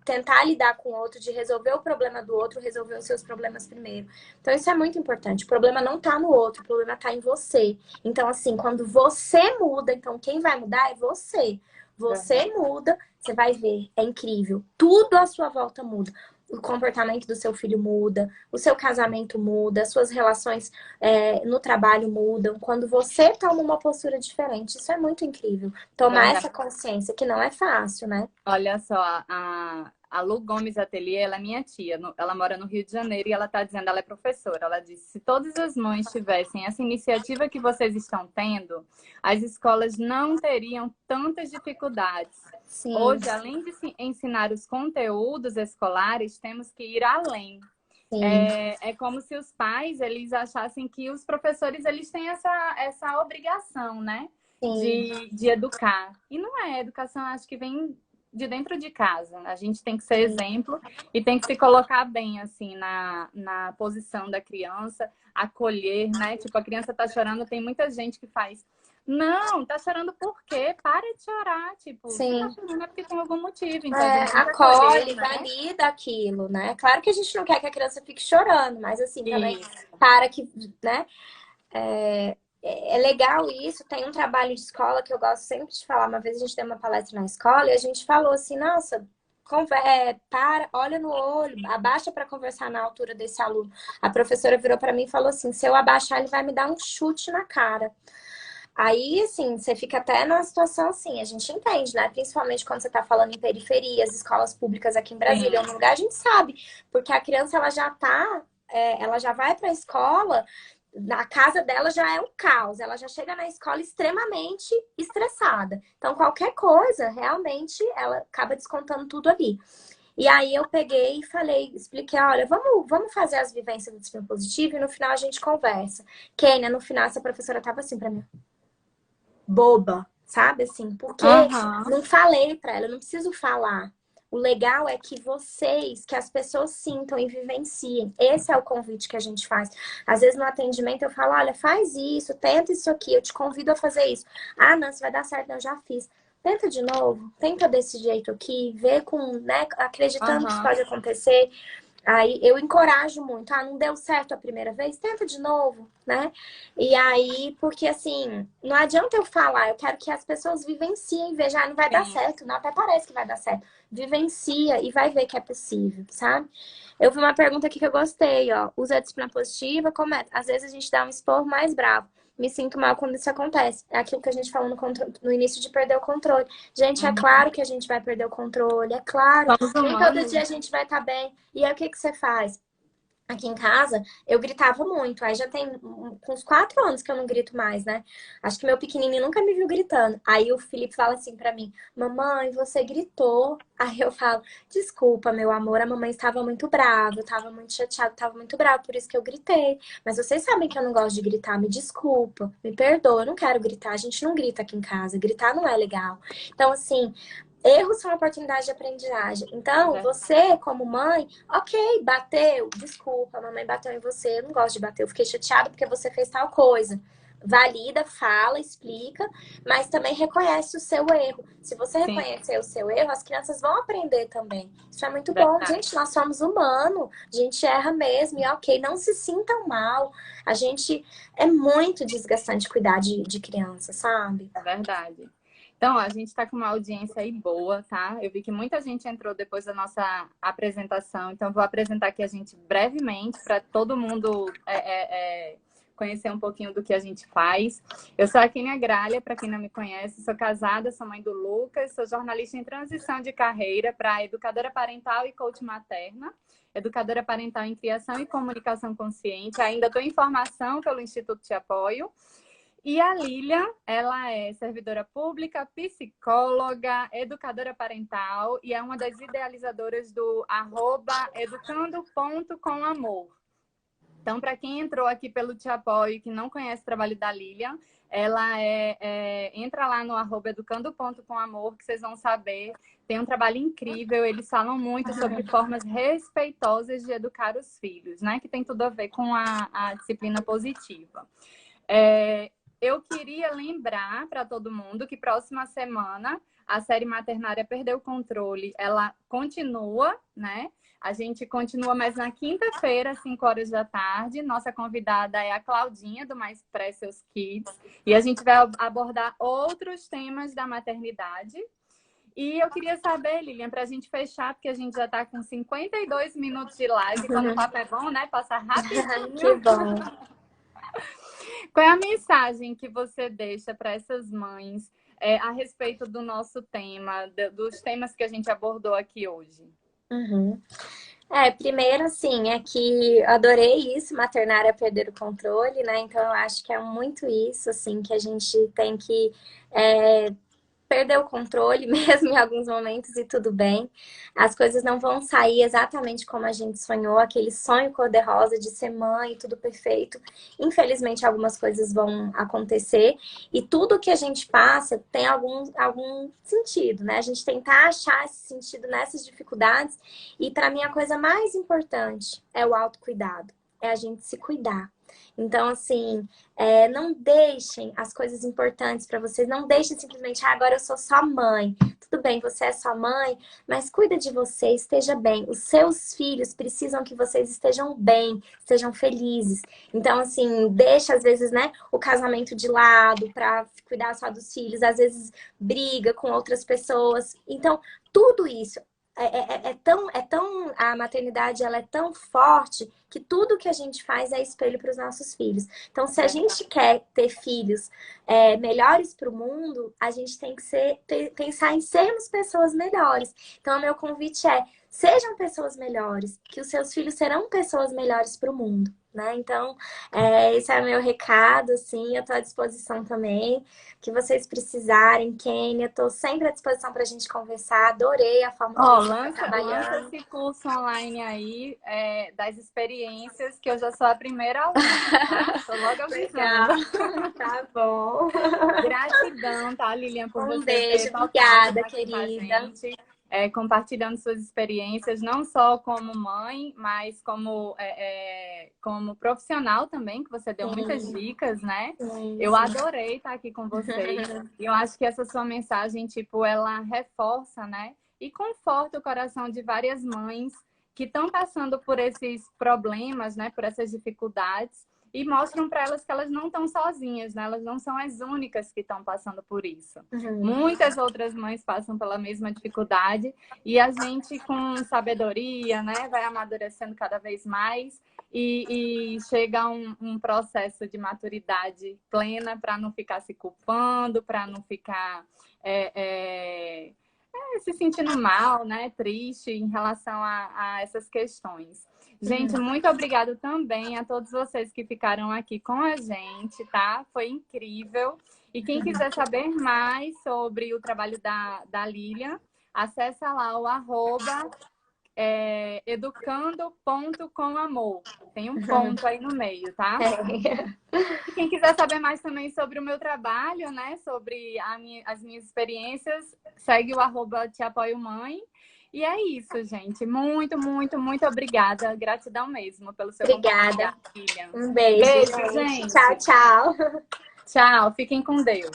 tentar lidar com o outro, de resolver o problema do outro, resolver os seus problemas primeiro. Então, isso é muito importante. O problema não tá no outro, o problema tá em você. Então, assim, quando você muda, então quem vai mudar é você. Você Verdade. muda, você vai ver, é incrível. Tudo à sua volta muda. O comportamento do seu filho muda, o seu casamento muda, as suas relações no trabalho mudam. Quando você toma uma postura diferente, isso é muito incrível. Tomar essa Verdade. consciência, que não é fácil, né? Olha só, a Lu Gomes Atelier, ela é minha tia, ela mora no Rio de Janeiro e ela está dizendo, ela é professora, ela disse, se todas as mães tivessem essa iniciativa que vocês estão tendo, as escolas não teriam tantas dificuldades. Sim, Hoje, além de ensinar os conteúdos escolares, temos que ir além. sim, É como se os pais, eles achassem que os professores, eles têm essa obrigação, né? sim. De educar. E não é, a educação acho que vem de dentro de casa. A gente tem que ser exemplo e tem que se colocar bem, assim, na posição da criança, acolher, né? Tipo, a criança tá chorando, tem muita gente que faz. Não, tá chorando por quê? Para de chorar. Tipo, se tá Sim. chorando é porque tem algum motivo. Então a gente tem que acolher, Acolhe, né? valida aquilo, né? Claro que a gente não quer que a criança fique chorando, mas assim, também Isso. para que, né? É legal isso. Tem um trabalho de escola que eu gosto sempre de falar. Uma vez a gente deu uma palestra na escola e a gente falou assim, nossa, para, olha no olho, abaixa para conversar na altura desse aluno. A professora virou para mim e falou assim, se eu abaixar, ele vai me dar um chute na cara. Aí, assim, você fica até numa situação assim, a gente entende, né? Principalmente quando você tá falando em periferias, escolas públicas aqui em Brasília, Sim. é um lugar a gente sabe, porque a criança ela já tá, ela já vai pra escola na casa dela já é um caos, ela já chega na escola extremamente estressada. Então, qualquer coisa, realmente, ela acaba descontando tudo ali. E aí eu peguei e falei, expliquei, olha, vamos fazer as vivências do disciplina positiva e no final a gente conversa. Kênia, no final, essa professora tava assim pra mim, boba, sabe? Assim, porque Aham. não falei pra ela, eu não preciso falar. O legal é que vocês, que as pessoas sintam e vivenciem. Esse é o convite que a gente faz. Às vezes no atendimento eu falo, olha, faz isso, tenta isso aqui, eu te convido a fazer isso. Ah, não, se vai dar certo, não, eu já fiz. Tenta de novo, tenta desse jeito aqui, vê com, né, acreditando que isso Aham. pode acontecer. Aí eu encorajo muito. Ah, não deu certo a primeira vez? Tenta de novo, né? E aí, porque assim, não adianta eu falar, eu quero que as pessoas vivenciem, vejam, ah, não vai dar Sim. certo, não, até parece que vai dar certo. Vivencia e vai ver que é possível, sabe? Eu vi uma pergunta aqui que eu gostei, ó. Usa a disciplina positiva, como é? Às vezes a gente dá um esporro mais bravo. Me sinto mal quando isso acontece. É aquilo que a gente falou no início de perder o controle. Gente, é Uhum. claro que a gente vai perder o controle, é claro. Somos Nem todo humanos. dia a gente vai estar bem. E aí o que que você faz? Aqui em casa, eu gritava muito. Aí já tem uns 4 anos que eu não grito mais, né? Acho que meu pequenininho nunca me viu gritando. Aí o Felipe fala assim pra mim: Mamãe, você gritou. Aí eu falo: Desculpa, meu amor, a mamãe estava muito brava, eu tava muito chateada, tava muito brava, por isso que eu gritei. Mas vocês sabem que eu não gosto de gritar, me desculpa, me perdoa, eu não quero gritar. A gente não grita aqui em casa, gritar não é legal. Então, assim. Erros são oportunidades de aprendizagem. Então, você, como mãe, ok, bateu, desculpa, a mamãe bateu em você, eu não gosto de bater, eu fiquei chateada porque você fez tal coisa. Valida, fala, explica, mas também reconhece o seu erro. Se você Sim, reconhecer o seu erro, as crianças vão aprender também. Isso é muito bom. verdade. Gente, nós somos humanos, a gente erra mesmo, e ok, não se sintam mal. A gente é muito desgastante cuidar de criança, sabe? É verdade. Então, a gente está com uma audiência aí boa, tá? Eu vi que muita gente entrou depois da nossa apresentação, então vou apresentar aqui a gente brevemente para todo mundo conhecer um pouquinho do que a gente faz. Eu sou a Kênia Gralha, para quem não me conhece, sou casada, sou mãe do Lucas, sou jornalista em transição de carreira para educadora parental e coach materna, educadora parental em criação e comunicação consciente. Ainda estou em formação pelo Instituto Te Apoio. E a Lilian, ela é servidora pública, psicóloga, educadora parental e é uma das idealizadoras do @educando.comamor. Então, para quem entrou aqui pelo Te Apoio e que não conhece o trabalho da Lilian, ela entra lá no @educando.comamor que vocês vão saber. Tem um trabalho incrível, eles falam muito sobre formas respeitosas de educar os filhos, né? Que tem tudo a ver com a disciplina positiva. Eu queria lembrar para todo mundo que próxima semana a série Maternária Perdeu o Controle, ela continua, né? A gente continua, mas na quinta-feira, às 5 horas da tarde. Nossa convidada é a Claudinha, do Mais Precious Kids. E a gente vai abordar outros temas da maternidade. E eu queria saber, Lilian, para a gente fechar, porque a gente já está com 52 minutos de live. Quando o papo é bom, né? Passa Que rapidinho. bom. Qual é a mensagem que você deixa para essas mães a respeito do nosso tema, dos temas que a gente abordou aqui hoje? Uhum. Primeiro, assim, é que eu adorei isso, maternar é perder o controle, né? Então, eu acho que é muito isso, assim, que a gente tem que perder o controle mesmo em alguns momentos e tudo bem. As coisas não vão sair exatamente como a gente sonhou, aquele sonho cor-de-rosa de ser mãe, tudo perfeito. Infelizmente, algumas coisas vão acontecer e tudo que a gente passa tem algum sentido, né? A gente tentar achar esse sentido nessas dificuldades e para mim a coisa mais importante é o autocuidado, é a gente se cuidar. Então, assim, não deixem as coisas importantes para vocês, não deixem simplesmente, agora eu sou só mãe. Tudo bem, você é só mãe, mas cuida de você, esteja bem. Os seus filhos precisam que vocês estejam bem, estejam felizes. Então, assim, deixa às vezes, né, o casamento de lado para cuidar só dos filhos, às vezes briga com outras pessoas. Então, tudo isso a maternidade ela é tão forte que tudo que a gente faz é espelho para os nossos filhos. Então, se a gente quer ter filhos melhores para o mundo, a gente tem que pensar em sermos pessoas melhores. Então, o meu convite é: sejam pessoas melhores, que os seus filhos serão pessoas melhores para o mundo. né? Então, esse é o meu recado, assim, eu tô à disposição também. Que vocês precisarem, Kênia, tô sempre à disposição pra gente conversar. Adorei a forma que Ó, você está lança trabalhando. esse curso online aí, das experiências, que eu já sou a primeira aluna, tá? Tô logo avisando. Legal, tá bom. Gratidão, tá, Lilian, por Um você ter beijo, topado obrigada, estar aqui com a querida. gente, compartilhando suas experiências, não só como mãe, mas como profissional também, que você deu muitas Sim, dicas, né? sim, Eu sim. adorei estar aqui com vocês. E eu acho que essa sua mensagem, tipo, ela reforça, né? E conforta o coração de várias mães que estão passando por esses problemas, né? Por essas dificuldades e mostram para elas que elas não estão sozinhas, né? Elas não são as únicas que estão passando por isso. Uhum. Muitas outras mães passam pela mesma dificuldade e a gente, com sabedoria, né, vai amadurecendo cada vez mais e chega a um processo de maturidade plena para não ficar se culpando, para não ficar se sentindo mal, né, triste em relação a essas questões. Gente, Uhum. muito obrigado também a todos vocês que ficaram aqui com a gente, tá? Foi incrível. E quem quiser saber mais sobre o trabalho da Lilian, acessa lá o educando.comamor. Tem um ponto aí no meio, tá? E quem quiser saber mais também sobre o meu trabalho, né? Sobre as minhas experiências, segue o @Te Apoio Mãe. E é isso, gente. Muito, muito, muito obrigada. Gratidão mesmo pelo seu Obrigada. compartilhar, Lilian. Um beijo, Beijo, gente. Tchau, gente. tchau. Tchau. Fiquem com Deus.